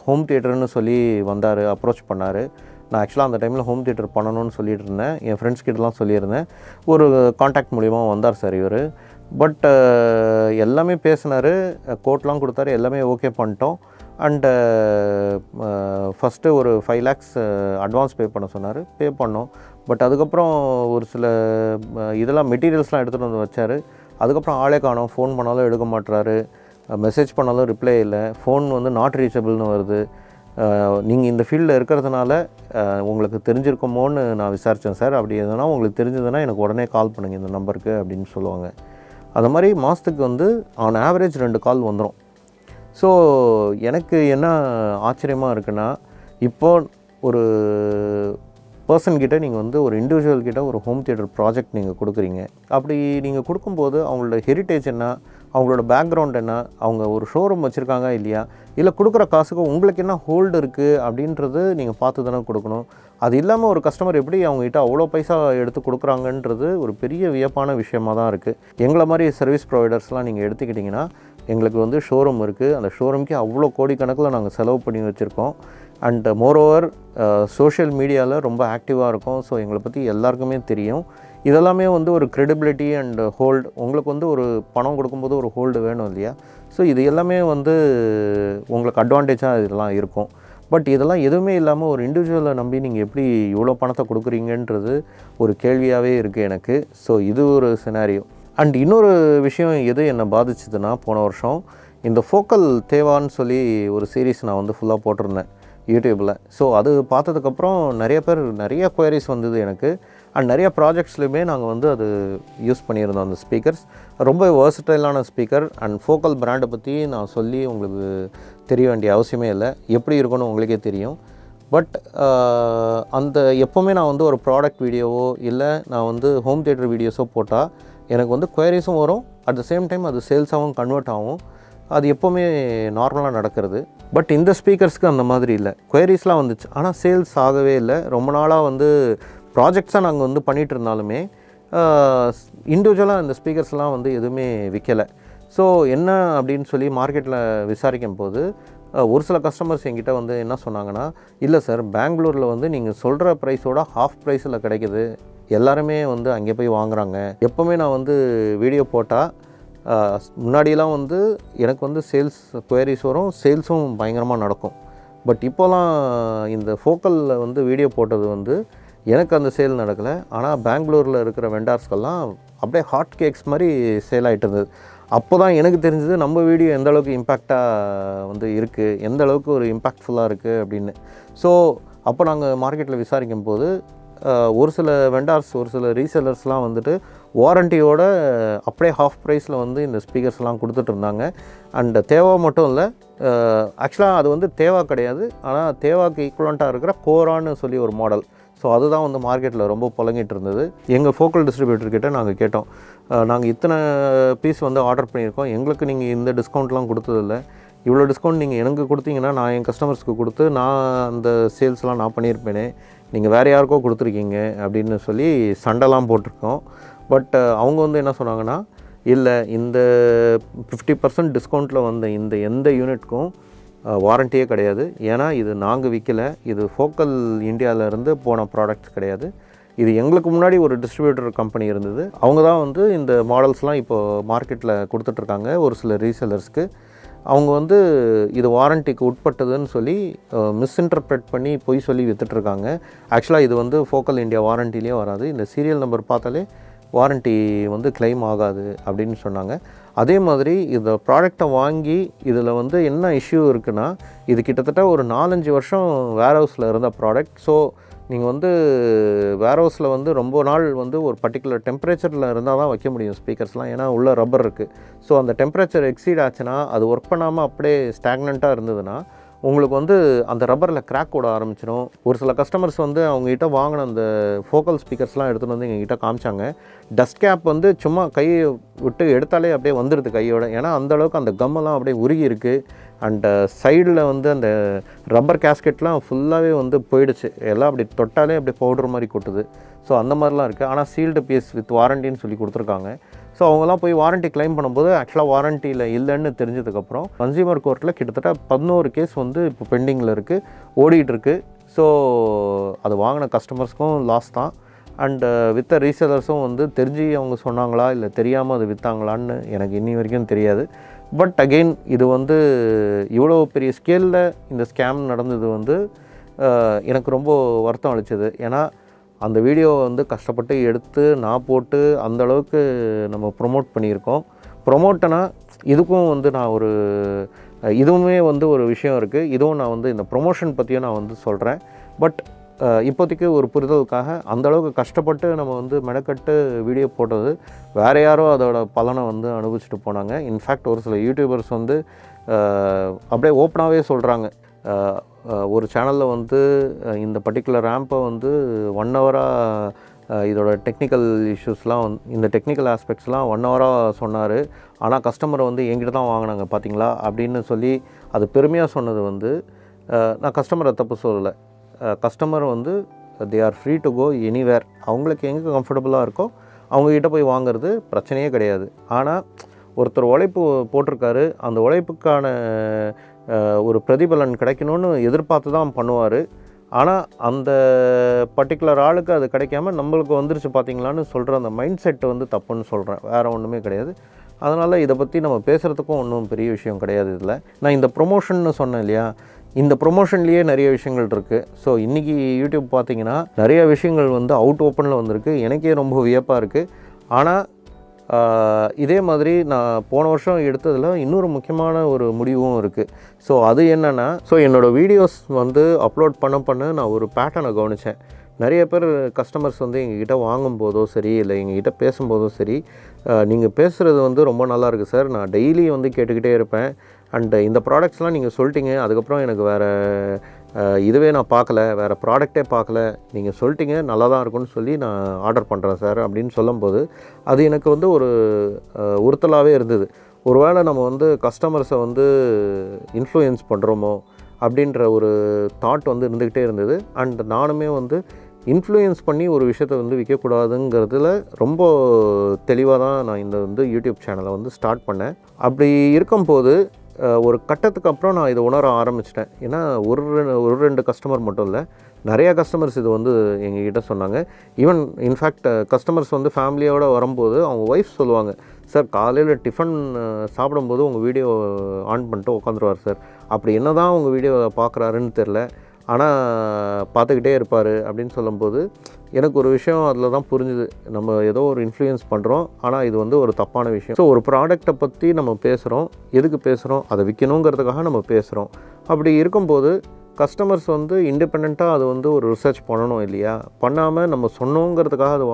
ஹோம் தியேட்டர்னு சொல்லி வந்தார், அப்ரோச் பண்ணார். நான் ஆக்சுவலாக அந்த டைமில் ஹோம் தியேட்டர் பண்ணணும்னு சொல்லிட்டு இருந்தேன். என் ஃப்ரெண்ட்ஸ் கிட்டலாம் சொல்லியிருந்தேன். ஒரு காண்டாக்ட் மூலிமா வந்தார் சார் இவர். பட் எல்லாமே பேசினார், கோட்லாம் கொடுத்தாரு, எல்லாமே ஓகே பண்ணிட்டோம். அண்டு ஃபஸ்ட்டு ஒரு 5 lakhs அட்வான்ஸ் பே பண்ண சொன்னார். பே பண்ணோம். பட் அதுக்கப்புறம் ஒரு சில இதெல்லாம் மெட்டீரியல்ஸ்லாம் எடுத்துகிட்டு வந்து வச்சார். அதுக்கப்புறம் ஆளே காணோம். ஃபோன் பண்ணாலும் எடுக்க மாட்டுறாரு, மெசேஜ் பண்ணாலும் ரிப்ளை இல்லை, ஃபோன் வந்து நாட் ரீச்சபிள்னு வருது. நீங்கள் இந்த ஃபீல்டில் இருக்கிறதுனால உங்களுக்கு தெரிஞ்சிருக்குமோன்னு நான் விசாரித்தேன் சார். அப்படி எதுனா உங்களுக்கு தெரிஞ்சதுன்னா எனக்கு உடனே கால் பண்ணுங்கள் இந்த நம்பருக்கு அப்படின்னு சொல்லுவாங்க. அது மாதிரி மாதத்துக்கு வந்து ஆன் ஆவரேஜ் 2 கால் வந்துடும். ஸோ எனக்கு என்ன ஆச்சரியமாக இருக்குன்னா, இப்போது ஒரு பர்சன்கிட்ட நீங்கள் வந்து ஒரு இண்டிவிஜுவல் கிட்ட ஒரு ஹோம் தியேட்டர் ப்ராஜெக்ட் நீங்கள் கொடுக்குறீங்க. அப்படி நீங்கள் கொடுக்கும்போது அவங்களோட ஹெரிட்டேஜ் என்ன, அவங்களோட பேக்ரவுண்ட் என்ன, அவங்க ஒரு ஷோரூம் வச்சுருக்காங்க இல்லையா, இல்லை கொடுக்குற காசுக்கு உங்களுக்கு என்ன ஹோல்டு இருக்குது அப்படின்றது நீங்கள் பார்த்து தானே கொடுக்கணும். அது இல்லாமல் ஒரு கஸ்டமர் எப்படி அவங்ககிட்ட அவ்வளோ பைசா எடுத்து கொடுக்குறாங்கன்றது ஒரு பெரிய வியப்பான விஷயமாக தான் இருக்குது. எங்களை மாதிரி சர்வீஸ் ப்ரொவைடர்ஸ்லாம் நீங்கள் எடுத்துக்கிட்டிங்கன்னா, எங்களுக்கு வந்து ஷோரூம் இருக்குது. அந்த ஷோரூம்க்கே அவ்வளோ கோடிக்கணக்கில் நாங்கள் செலவு பண்ணி வச்சுருக்கோம். அண்ட் மோரோவர் சோஷியல் மீடியாவில் ரொம்ப ஆக்டிவாக இருக்கும். ஸோ எங்களை பற்றி எல்லாருக்குமே தெரியும். இதெல்லாமே வந்து ஒரு க்ரெடிபிலிட்டி அண்ட் ஹோல்டு. உங்களுக்கு வந்து ஒரு பணம் கொடுக்கும்போது ஒரு ஹோல்டு வேணும் இல்லையா. ஸோ இது எல்லாமே வந்து உங்களுக்கு அட்வான்டேஜாக இதெல்லாம் இருக்கும். பட் இதெல்லாம் எதுவுமே இல்லாமல் ஒரு இண்டிவிஜுவலை நம்பி நீங்கள் எப்படி இவ்வளோ பணத்தை கொடுக்குறீங்கன்றது ஒரு கேள்வியாகவே இருக்குது எனக்கு. ஸோ இது ஒரு சினாரியோ. அண்ட் இன்னொரு விஷயம் எது என்னை பாதிச்சதுன்னா, போன வருஷம் இந்த ஃபோக்கல் தேவான்னு சொல்லி ஒரு சீரீஸ் நான் வந்து ஃபுல்லாக போட்டிருந்தேன் யூடியூப்பில். ஸோ அது பார்த்ததுக்கப்புறம் நிறைய குயரிஸ் வந்தது எனக்கு. அண்ட் நிறைய ப்ராஜெக்ட்ஸ்லையுமே நாங்கள் வந்து அது யூஸ் பண்ணியிருந்தோம். அந்த ஸ்பீக்கர்ஸ் ரொம்ப வேர்சடைலான ஸ்பீக்கர். அண்ட் ஃபோக்கல் பிராண்டை பற்றி நான் சொல்லி உங்களுக்கு தெரிய வேண்டிய அவசியமே இல்லை, எப்படி இருக்குன்னு உங்களுக்கே தெரியும். பட் அந்த எப்போவுமே நான் வந்து ஒரு ப்ராடக்ட் வீடியோவோ இல்லை நான் வந்து ஹோம் தியேட்டர் வீடியோஸோ போட்டால் எனக்கு வந்து குயரிஸும் வரும். அட் த சேம் டைம் அது சேல்ஸாகவும் கன்வெர்ட் ஆகும். அது எப்போவுமே நார்மலாக நடக்கிறது. பட் இந்த ஸ்பீக்கர்ஸ்க்கு அந்த மாதிரி இல்லை. குயரிஸ்லாம் வந்துச்சு, ஆனால் சேல்ஸ் ஆகவே இல்லை. ரொம்ப நாளாக வந்து ப்ராஜெக்ட்ஸாக நாங்கள் வந்து பண்ணிகிட்டு இருந்தாலுமே இண்டிவிஜுவலாக இந்த ஸ்பீக்கர்ஸ்லாம் வந்து எதுவுமே விற்கலை. ஸோ என்ன அப்படின்னு சொல்லி மார்க்கெட்டில் விசாரிக்கும் போது ஒரு சில கஸ்டமர்ஸ் என்கிட்ட வந்து என்ன சொன்னாங்கன்னா, இல்லை சார், பெங்களூரில் வந்து நீங்கள் சொல்கிற ப்ரைஸோட ஹாஃப் ப்ரைஸில் கிடைக்குது, எல்லாருமே வந்து அங்கே போய் வாங்குகிறாங்க. எப்போவுமே நான் வந்து வீடியோ போட்டால் முன்னாடியெல்லாம் வந்து எனக்கு வந்து சேல்ஸ் குவரிஸ் வரும், சேல்ஸும் பயங்கரமாக நடக்கும். பட் இப்போலாம் இந்த ஃபோக்கலில் வந்து வீடியோ போட்டது வந்து எனக்கு அந்த சேல் நடக்கலை. ஆனால் பெங்களூரில் இருக்கிற வெண்டார்ஸ்கெல்லாம் அப்படியே ஹாட் கேக்ஸ் மாதிரி சேல் ஆகிட்டு இருந்தது. அப்போ தான் எனக்கு தெரிஞ்சது நம்ம வீடியோ எந்த அளவுக்கு இம்பேக்டாக வந்து இருக்குது, எந்த அளவுக்கு ஒரு இம்பேக்ட்ஃபுல்லாக இருக்குது அப்படின்னு. ஸோ அப்போ நாங்கள் மார்க்கெட்டில் விசாரிக்கும் போது ஒரு சில வெண்டார்ஸ், ஒரு சில ரீசெல்லர்ஸ்லாம் வந்துட்டு வாரண்டியோட அப்படியே ஹாஃப் ப்ரைஸில் வந்து இந்த ஸ்பீக்கர்ஸ்லாம் கொடுத்துட்ருந்தாங்க. அண்ட் தேவா மட்டும் இல்லை, ஆக்சுவலாக அது வந்து தேவா கிடையாது, ஆனால் தேவாக்கு ஈக்குவலண்ட்டாக இருக்கிற கோரான்னு சொல்லி ஒரு மாடல். ஸோ அதுதான் வந்து மார்க்கெட்டில் ரொம்ப புழங்கிட்டு இருந்தது. எங்கள் ஃபோக்கல் டிஸ்ட்ரிபியூட்டர்கிட்ட நாங்கள் கேட்டோம், நாங்கள் இத்தனை பீஸ் வந்து ஆர்டர் பண்ணியிருக்கோம், எங்களுக்கு நீங்கள் இந்த டிஸ்கவுண்ட்லாம் கொடுத்ததில்ல, இவ்வளோ டிஸ்கவுண்ட் நீங்கள் எனக்கு கொடுத்தீங்கன்னா நான் என் கஸ்டமர்ஸ்க்கு கொடுத்து நான் அந்த சேல்ஸ்லாம் நான் பண்ணியிருப்பேனே, நீங்கள் வேறு யாருக்கோ கொடுத்துருக்கீங்க அப்படின்னு சொல்லி சண்டைலாம் போட்டிருக்கோம். பட் அவங்க வந்து என்ன சொன்னாங்கன்னா, இல்லை, இந்த 50% டிஸ்கவுண்ட்டில் வந்த இந்த எந்த யூனிட்க்கும் வாரண்டியே கிடையாது. ஏன்னா இது நாங்கள் விற்கலை, இது ஃபோக்கல் இந்தியாவிலேருந்து போன ப்ராடக்ட்ஸ் கிடையாது. இது எங்களுக்கு முன்னாடி ஒரு டிஸ்ட்ரிபியூட்டர் கம்பெனி இருந்தது, அவங்க தான் வந்து இந்த மாடல்ஸ்லாம் இப்போது மார்க்கெட்டில் கொடுத்துட்ருக்காங்க ஒரு சில ரீசெல்லர்ஸ்க்கு. அவங்க வந்து இது வாரண்டிக்கு உட்பட்டதுன்னு சொல்லி மிஸ்இன்டர்ப்ரெட் பண்ணி பொய் சொல்லி விற்றுட்ருக்காங்க. ஆக்சுவலாக இது வந்து ஃபோக்கல் இந்தியா வாரண்டிலே வராது, இந்த சீரியல் நம்பர் பார்த்தாலே வாரண்ட்டி வந்து கிளைம் ஆகாது அப்படின்னு சொன்னாங்க. அதே மாதிரி இந்த ப்ராடக்டை வாங்கி இதில் வந்து என்ன இஷ்யூ இருக்குன்னா, இது கிட்டத்தட்ட ஒரு 4-5 வருஷம் வேர்ஹவுஸில் இருந்த ப்ராடக்ட். ஸோ நீங்கள் வந்து வேர்ஹவுஸில் வந்து ரொம்ப நாள் வந்து ஒரு பர்டிகுலர் டெம்பரேச்சரில் இருந்தால் தான் வைக்க முடியும் ஸ்பீக்கர்ஸ்லாம், ஏன்னா உள்ள ரப்பர் இருக்குது. ஸோ அந்த டெம்பரேச்சர் எக்ஸீட் ஆச்சுன்னா, அது ஒர்க் பண்ணாமல் அப்படியே ஸ்டாக்னண்ட்டாக இருந்ததுன்னா உங்களுக்கு வந்து அந்த ரப்பரில் கிராக் ஓட ஆரம்பிச்சிடும். ஒரு சில கஸ்டமர்ஸ் வந்து அவங்ககிட்ட வாங்கின அந்த ஃபோக்கல் ஸ்பீக்கர்ஸ்லாம் எடுத்துகிட்டு வந்து எங்ககிட்ட காமிச்சாங்க. டஸ்ட் கேப் வந்து சும்மா கையை விட்டு எடுத்தாலே அப்படியே வந்துடுது கையோட, ஏன்னா அந்தளவுக்கு அந்த கம்மெல்லாம் அப்படியே உருகி இருக்குது. அண்ட் சைடில் வந்து அந்த ரப்பர் கேஸ்கெட்லாம் ஃபுல்லாகவே வந்து போயிடுச்சு, எல்லாம் அப்படி தொட்டாலே அப்படியே பவுடர் மாதிரி கொட்டுது. ஸோ அந்த மாதிரிலாம் இருக்குது. ஆனால் சீல்டு பீஸ் வித் வாரண்டின்னு சொல்லி கொடுத்துருக்காங்க. ஸோ அவங்களாம் போய் வாரண்ட்டி கிளைம் பண்ணும்போது ஆக்சுவலாக வாரண்ட்டியில் இல்லைன்னு தெரிஞ்சதுக்கப்புறம் கன்சியூமர் கோர்ட்டில் கிட்டத்தட்ட 11 கேஸ் வந்து இப்போ பெண்டிங்கில் இருக்குது, ஓடிட்டுருக்கு. ஸோ அது வாங்கின கஸ்டமர்ஸ்க்கும் லாஸ் தான். அண்டு விற்ற ரீசெலர்ஸும் வந்து தெரிஞ்சு அவங்க சொன்னாங்களா இல்லை தெரியாமல் அது விற்றாங்களான்னு எனக்கு இன்னி வரைக்கும் தெரியாது. பட் அகெயின் இது வந்து இவ்வளோ பெரிய ஸ்கேலில் இந்த ஸ்கேம் நடந்தது வந்து எனக்கு ரொம்ப வருத்தம் அளிச்சது. ஏன்னா அந்த வீடியோவை வந்து கஷ்டப்பட்டு எடுத்து நான் போட்டு அந்தளவுக்கு நம்ம ப்ரொமோட் பண்ணியிருக்கோம். ப்ரொமோட்டனா இதுக்கும் வந்து நான் ஒரு இதுவுமே வந்து ஒரு விஷயம் இருக்குது. இதுவும் நான் வந்து இந்த ப்ரொமோஷன் பற்றியும் நான் வந்து சொல்கிறேன். பட் இப்போதைக்கு ஒரு புரிதலுக்காக அந்தளவுக்கு கஷ்டப்பட்டு நம்ம வந்து மெனக்கட்டு வீடியோ போட்டது வேறு யாரோ அதோட பலனை வந்து அனுபவிச்சுட்டு போனாங்க. இன்ஃபேக்ட் ஒரு சில யூடியூபர்ஸ் வந்து அப்படியே ஓப்பனாகவே சொல்கிறாங்க, ஒரு சேனலில் வந்து இந்த பர்டிகுலர் ஆம்பை வந்து 1 ஹவராக இதோட டெக்னிக்கல் இஷ்யூஸ்லாம் இந்த டெக்னிக்கல் ஆஸ்பெக்ட்ஸ்லாம் 1 ஹவராக சொன்னார், ஆனால் கஸ்டமரை வந்து என்கிட்ட தான் வாங்கினாங்க பார்த்தீங்களா அப்படின்னு சொல்லி அது பெருமையாக சொன்னது வந்து நான் கஸ்டமரை தப்பு சொல்லலை. கஸ்டமர் வந்து they are free to go anywhere, அவங்களுக்கு எங்கே கம்ஃபர்டபுளாக இருக்கோ அவங்கக்கிட்ட போய் வாங்கிறது பிரச்சனையே கிடையாது. ஆனால் ஒருத்தர் உழைப்பு போட்டிருக்காரு, அந்த உழைப்புக்கான ஒரு பிரதிபலன் கிடைக்கணும்னு எதிர்பார்த்து தான் பண்ணுவார். ஆனால் அந்த பர்டிகுலர் ஆளுக்கு அது கிடைக்காம நம்மளுக்கு வந்துருச்சு பார்த்தீங்களான்னு சொல்கிற அந்த மைண்ட் செட்டு வந்து தப்புன்னு சொல்கிறேன், வேறு ஒன்றுமே கிடையாது. அதனால் இதை பற்றி நம்ம பேசுகிறதுக்கும் ஒன்றும் பெரிய விஷயம் கிடையாது. இதில் நான் இந்த ப்ரொமோஷன்னு சொன்னேன் இல்லையா, இந்த ப்ரொமோஷன்லேயே நிறைய விஷயங்கள் இருக்குது. ஸோ இன்றைக்கி யூடியூப் பார்த்திங்கன்னா நிறைய விஷயங்கள் வந்து அவுட் ஓப்பனில் வந்திருக்கு, எனக்கே ரொம்ப வியப்பாக இருக்குது. ஆனால் இதே மாதிரி நான் போன வருஷம் எடுத்ததில் இன்னொரு முக்கியமான ஒரு முடிவும் இருக்குது. ஸோ அது என்னென்னா, ஸோ என்னோடய வீடியோஸ் வந்து அப்லோட் பண்ண நான் ஒரு பேட்டர்னை கவனித்தேன். நிறைய பேர் கஸ்டமர்ஸ் வந்து எங்ககிட்ட வாங்கும்போதோ சரி, இல்லை எங்ககிட்ட பேசும்போதோ சரி, நீங்கள் பேசுகிறது வந்து ரொம்ப நல்லாயிருக்கு சார், நான் டெய்லி வந்து கேட்டுக்கிட்டே இருப்பேன், அண்டு இந்த ப்ராடக்ட்ஸ்லாம் நீங்கள் சொல்லிட்டீங்க, அதுக்கப்புறம் எனக்கு வேறு இதுவே நான் பார்க்கல, வேறு ப்ராடக்டே பார்க்கல, நீங்கள் சொல்லிட்டீங்க நல்லா தான் இருக்குன்னு சொல்லி நான் ஆர்டர் பண்ணுறேன் சார் அப்படின்னு சொல்லும்போது அது எனக்கு வந்து ஒரு உறுத்தலாகவே இருந்தது. ஒருவேளை நம்ம வந்து கஸ்டமர்ஸை வந்து இன்ஃப்ளூயன்ஸ் பண்ணுறோமோ அப்படின்ற ஒரு தாட் வந்து இருந்துக்கிட்டே இருந்தது. அண்ட் நானுமே வந்து இன்ஃப்ளூயன்ஸ் பண்ணி ஒரு விஷயத்தை வந்து விற்கக்கூடாதுங்கிறதுல ரொம்ப தெளிவாக தான் நான் இந்த வந்து யூடியூப் சேனலை வந்து ஸ்டார்ட் பண்ணேன். அப்படி இருக்கும்போது ஒரு கட்டத்துக்கு அப்புறம் நான் இதை உணர ஆரம்பிச்சிட்டேன். ஏன்னா ஒரு ரெண்டு கஸ்டமர் மட்டும் இல்லை, நிறையா கஸ்டமர்ஸ் இது வந்து எங்ககிட்ட சொன்னாங்க. ஈவன் இன்ஃபேக்ட் கஸ்டமர்ஸ் வந்து ஃபேமிலியோடு வரும்போது அவங்க ஒய்ஃப் சொல்லுவாங்க, சார் காலையில் டிஃபன் சாப்பிடும்போது உங்கள் வீடியோ ஆன் பண்ணிட்டு உட்காந்துருவார் சார், அப்படி என்ன தான் உங்கள் வீடியோவை பார்க்குறாருன்னு தெரில, ஆனால் பார்த்துக்கிட்டே இருப்பார் அப்படின்னு சொல்லும்போது எனக்கு ஒரு விஷயம் அதில் தான் புரிஞ்சுது. நம்ம ஏதோ ஒரு இன்ஃப்ளூயன்ஸ் பண்ணுறோம், ஆனால் இது வந்து ஒரு தப்பான விஷயம். ஸோ ஒரு ப்ராடக்டை பற்றி நம்ம பேசுகிறோம், எதுக்கு பேசுகிறோம், அதை விற்கணுங்கிறதுக்காக நம்ம பேசுகிறோம். அப்படி இருக்கும்போது கஸ்டமர்ஸ் வந்து இண்டிபெண்ட்டாக அது வந்து ஒரு ரிசர்ச் பண்ணணும் இல்லையா, பண்ணாமல் நம்ம சொன்னோங்கிறதுக்காக அது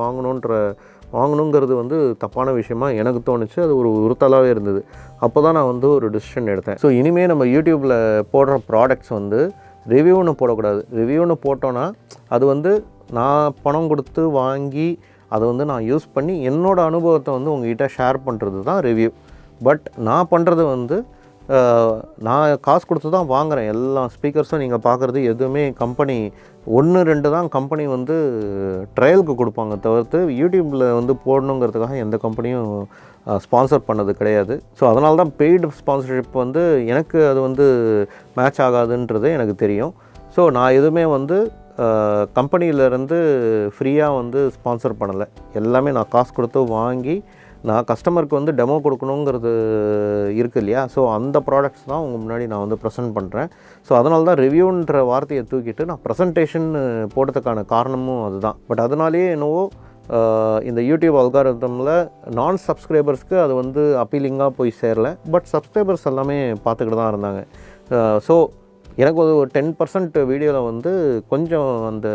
வாங்கணுங்கிறது வந்து தப்பான விஷயமா எனக்கு தோணுச்சு. அது ஒரு உறுத்தலாகவே இருந்தது. அப்போ தான் நான் வந்து ஒரு டிசிஷன் எடுத்தேன். ஸோ இனிமேல் நம்ம யூடியூப்பில் போடுற ப்ராடக்ட்ஸ் வந்து ரிவ்யூன்னு போடக்கூடாது. ரிவ்யூன்னு போட்டோன்னா அது வந்து நான் பணம் கொடுத்து வாங்கி அதை வந்து நான் யூஸ் பண்ணி என்னோடய அனுபவத்தை வந்து உங்கள்கிட்ட ஷேர் பண்ணுறது தான் ரிவ்யூ. பட் நான் பண்ணுறது வந்து நான் காசு கொடுத்து தான் வாங்குகிறேன். எல்லா ஸ்பீக்கர்ஸும் நீங்கள் பார்க்குறது எதுவுமே கம்பெனி 1-2 தான் கம்பெனி வந்து ட்ரையலுக்கு கொடுப்பாங்க தவிர்த்து யூடியூப்பில் வந்து போடணுங்கிறதுக்காக எந்த கம்பெனியும் ஸ்பான்சர் பண்ணது கிடையாது. ஸோ அதனால தான் பெய்டு ஸ்பான்சர்ஷிப் வந்து எனக்கு அது வந்து மேட்ச் ஆகாதுன்றது எனக்கு தெரியும். ஸோ நான் எதுவுமே வந்து கம்பெனியிலேருந்து ஃப்ரீயாக வந்து ஸ்பான்சர் பண்ணலை. எல்லாமே நான் காசு கொடுத்து வாங்கி நான் கஸ்டமருக்கு வந்து டெமோ கொடுக்கணுங்கிறது இருக்குது இல்லையா. ஸோ அந்த ப்ராடக்ட்ஸ் தான் உங்கள் முன்னாடி நான் வந்து ப்ரெசென்ட் பண்ணுறேன். ஸோ அதனால தான் ரிவ்யூன்ற வார்த்தையை தூக்கிட்டு நான் ப்ரெசன்டேஷன் போட்டதுக்கான காரணமும் அதுதான். பட் அதனாலேயே என்னவோ இந்த யூடியூப் அல்காரிதமில் நான் சப்ஸ்கிரைபர்ஸ்க்கு அது வந்து அப்பீலிங்காக போய் சேரலை. பட் சப்ஸ்கிரைபர்ஸ் எல்லாமே பார்த்துக்கிட்டு தான் இருந்தாங்க. ஸோ எனக்கு ஒரு 10% வீடியோவில் வந்து கொஞ்சம் அந்த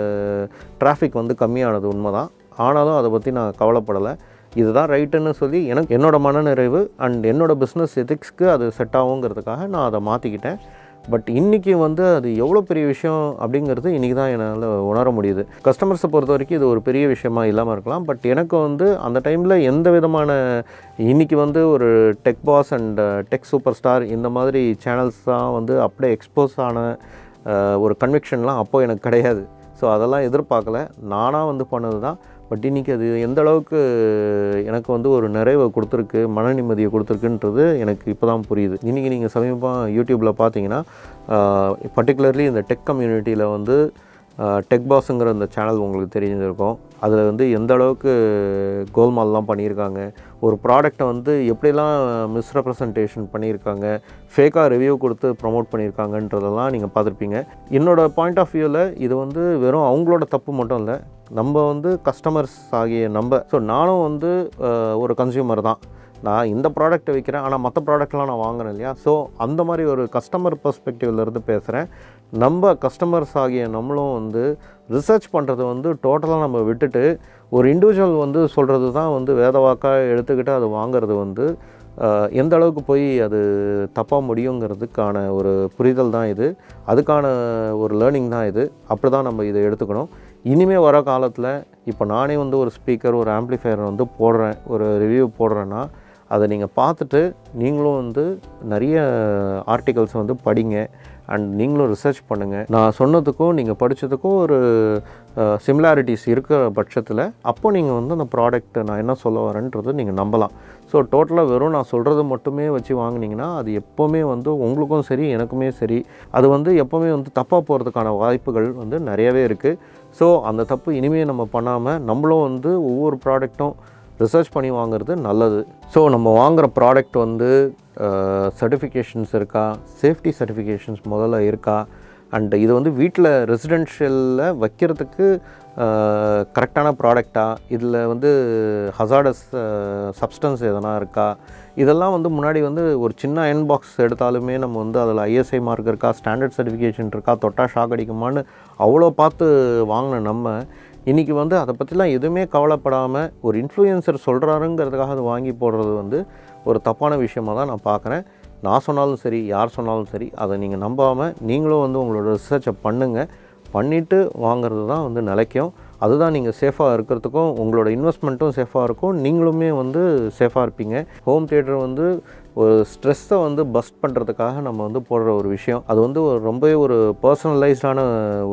டிராஃபிக் வந்து கம்மியானது உண்மை தான். ஆனாலும் அதை பற்றி நான் கவலைப்படலை. இதுதான் ரைட்டுன்னு சொல்லி எனக்கு என்னோடய மனநிறைவு அண்ட் என்னோடய பிஸ்னஸ் எதிக்ஸ்க்கு அது செட் ஆகுங்கிறதுக்காக நான் அதை மாற்றிக்கிட்டேன். பட் இன்றைக்கி வந்து அது எவ்வளோ பெரிய விஷயம் அப்படிங்கிறது இன்றைக்கி தான் என்னால் உணர முடியுது. கஸ்டமர்ஸை பொறுத்த வரைக்கும் இது ஒரு பெரிய விஷயமா இல்லாமல் இருக்கலாம். பட் எனக்கு வந்து அந்த டைமில் எந்த விதமான இன்றைக்கி வந்து ஒரு tech pass and tech super star இந்த மாதிரி சேனல்ஸ் தான் வந்து அப்படியே எக்ஸ்போஸ் ஆன ஒரு கன்விக்ஷன்லாம் அப்போது எனக்கு கிடையாது. ஸோ அதெல்லாம் எதிர்பார்க்கல, நானாக வந்து பண்ணது தான். பட் இன்றைக்கி அது எந்த அளவுக்கு எனக்கு வந்து ஒரு நிறைவை கொடுத்துருக்கு, மன நிம்மதியை கொடுத்துருக்குன்றது எனக்கு இப்போ தான் புரியுது. இன்றைக்கி நீங்கள் சமீபமாக யூடியூப்பில் பார்த்தீங்கன்னா பர்டிகுலர்லி இந்த டெக் கம்யூனிட்டியில் வந்து டெக் பாஸுங்கிற அந்த சேனல் உங்களுக்கு தெரிஞ்சிருக்கும். அதில் வந்து எந்த அளவுக்கு கோல்மால்லாம் பண்ணியிருக்காங்க, ஒரு ப்ராடக்டை வந்து எப்படிலாம் மிஸ்ரெப்ரசன்டேஷன் பண்ணியிருக்காங்க, ஃபேக்காக ரிவ்யூ கொடுத்து ப்ரமோட் பண்ணியிருக்காங்கன்றதெல்லாம் நீங்கள் பார்த்துருப்பீங்க. என்னோடய பாயிண்ட் ஆஃப் வியூவில் இது வந்து வெறும் அவங்களோட தப்பு மட்டும் இல்லை, நம்ம வந்து கஸ்டமர்ஸ் ஆகிய ஸோ நானும் வந்து ஒரு கன்சியூமர் தான். நான் இந்த ப்ராடக்ட்டை விற்கிறேன், ஆனால் மற்ற ப்ராடக்ட்லாம் நான் வாங்குறேன் இல்லையா. ஸோ அந்த மாதிரி ஒரு கஸ்டமர் பெர்ஸ்பெக்டிவ்லேருந்து பேசுகிறேன். நம்ம கஸ்டமர்ஸ் ஆகிய நம்மளும் வந்து ரிசர்ச் பண்ணுறது வந்து டோட்டலாக நம்ம விட்டுட்டு ஒரு இண்டிவிஜுவல் வந்து சொல்கிறது தான் வந்து வேதவாக்காக எடுத்துக்கிட்டு அது வாங்கிறது வந்து எந்த அளவுக்கு போய் அது தப்பாக முடியுங்கிறதுக்கான ஒரு புரிதல் தான் இது. அதுக்கான ஒரு லேர்னிங் தான் இது. அப்படி தான் நம்ம இதை எடுத்துக்கணும். இனிமேல் வர காலத்தில் இப்போ நானே வந்து ஒரு ஸ்பீக்கர், ஒரு ஆம்ப்ளிஃபையர் வந்து போடுறேன், ஒரு ரிவ்யூ போடுறேன்னா அதை நீங்கள் பார்த்துட்டு நீங்களும் வந்து நிறைய ஆர்டிகல்ஸ் வந்து படிங்க அண்ட் நீங்களும் ரிசர்ச் பண்ணுங்கள். நான் சொன்னதுக்கும் நீங்கள் படித்ததுக்கும் ஒரு சிமிலாரிட்டிஸ் இருக்கிற பட்சத்தில் அப்போது நீங்கள் வந்து அந்த ப்ராடக்ட்டை நான் என்ன சொல்ல வரேன்றது நீங்கள் நம்பலாம். ஸோ டோட்டலாக வெறும் நான் சொல்கிறது மட்டுமே வச்சு வாங்கினீங்கன்னா அது எப்போவுமே வந்து உங்களுக்கும் சரி எனக்குமே சரி அது வந்து எப்போவுமே வந்து தப்பாக போகிறதுக்கான வாய்ப்புகள் வந்து நிறையவே இருக்குது. ஸோ அந்த தப்பு இனிமேல் நம்ம பண்ணாமல் நம்மளும் வந்து ஒவ்வொரு ப்ராடக்ட்டும் ரிசர்ச் பண்ணி வாங்குறது நல்லது. ஸோ நம்ம வாங்குகிற ப்ராடக்ட் வந்து சர்டிஃபிகேஷன்ஸ் இருக்கா, சேஃப்டி சர்டிஃபிகேஷன்ஸ் முதல்ல இருக்கா, அண்ட் இது வந்து வீட்டில் ரெசிடென்ஷியலில் வைக்கிறதுக்கு கரெக்டான ப்ராடக்டா, இதில் வந்து ஹசார்டஸ் சப்ஸ்டன்ஸ் எதனா இருக்கா, இதெல்லாம் வந்து முன்னாடி வந்து ஒரு சின்ன அயன் பாக்ஸ் எடுத்தாலுமே நம்ம வந்து அதில் ஐஎஸ்ஐ மார்க் இருக்கா, ஸ்டாண்டர்ட் சர்டிஃபிகேஷன் இருக்கா, தொட்டா ஷாக் அடிக்குமான்னு அவ்வளோ பார்த்து வாங்கின நம்ம இன்றைக்கி வந்து அதை பற்றிலாம் எதுவுமே கவலைப்படாமல் ஒரு இன்ஃப்ளூயன்சர் சொல்கிறாருங்கிறதுக்காக அதை வாங்கி போடுறது வந்து ஒரு தப்பான விஷயமாக தான் நான் பார்க்குறேன். நான் சொன்னாலும் சரி, யார் சொன்னாலும் சரி, அதை நீங்கள் நம்பாமல் நீங்களும் வந்து உங்களோட ரிசர்ச்சை பண்ணுங்கள். பண்ணிவிட்டு வாங்கிறது தான் வந்து நிலைக்கும். அதுதான் நீங்கள் சேஃபாக இருக்கிறதுக்கும் உங்களோட இன்வெஸ்ட்மெண்ட்டும் சேஃபாக இருக்கும், நீங்களுமே வந்து சேஃபாக இருப்பீங்க. ஹோம் தியேட்டர் வந்து ஒரு ஸ்ட்ரெஸ்ஸை வந்து பஸ்ட் பண்ணுறதுக்காக நம்ம வந்து போடுற ஒரு விஷயம். அது வந்து ரொம்பவே ஒரு பர்சனலைஸ்டான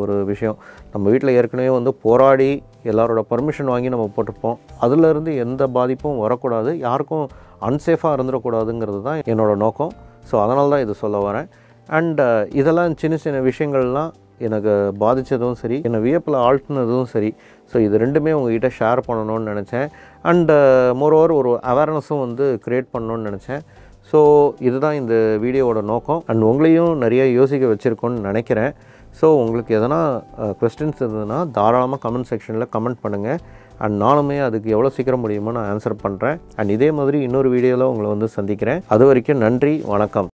ஒரு விஷயம். நம்ம வீட்டில் ஏற்கனவே வந்து போராடி எல்லாரோட பர்மிஷன் வாங்கி நம்ம போட்டிருப்போம். அதிலேருந்து எந்த பாதிப்பும் வரக்கூடாது, யாருக்கும் அன்சேஃபாக இருந்துடக்கூடாதுங்கிறது தான் என்னோடய நோக்கம். ஸோ அதனால தான் இது சொல்ல வரேன். அண்ட் இதெல்லாம் சின்ன சின்ன விஷயங்கள்லாம் எனக்கு பாதித்ததும் சரி, என்னை வியப்பில் ஆழ்த்தினதும் சரி. ஸோ இது ரெண்டுமே உங்கள்கிட்ட ஷேர் பண்ணணும்னு நினச்சேன். அண்டு மோரோவர் ஒரு அவேர்னஸும் வந்து க்ரியேட் பண்ணணும்னு நினச்சேன். ஸோ இதுதான் இந்த வீடியோவோட நோக்கம். அண்ட் உங்களையும் நிறைய யோசிக்க வச்சுருக்கோன்னு நினைக்கிறேன். ஸோ உங்களுக்கு எதனா கொஸ்டின்ஸ் இருந்ததுன்னா தாராளமாக கமெண்ட் செக்ஷனில் கமெண்ட் பண்ணுங்கள். அண்ட் நானுமே அதுக்கு எவ்வளோ சீக்கிரம் முடியுமோ நான் ஆன்சர் பண்ணுறேன். அண்ட் இதே மாதிரி இன்னொரு வீடியோவில் உங்களை வந்து சந்திக்கிறேன். அது வரைக்கும் நன்றி, வணக்கம்.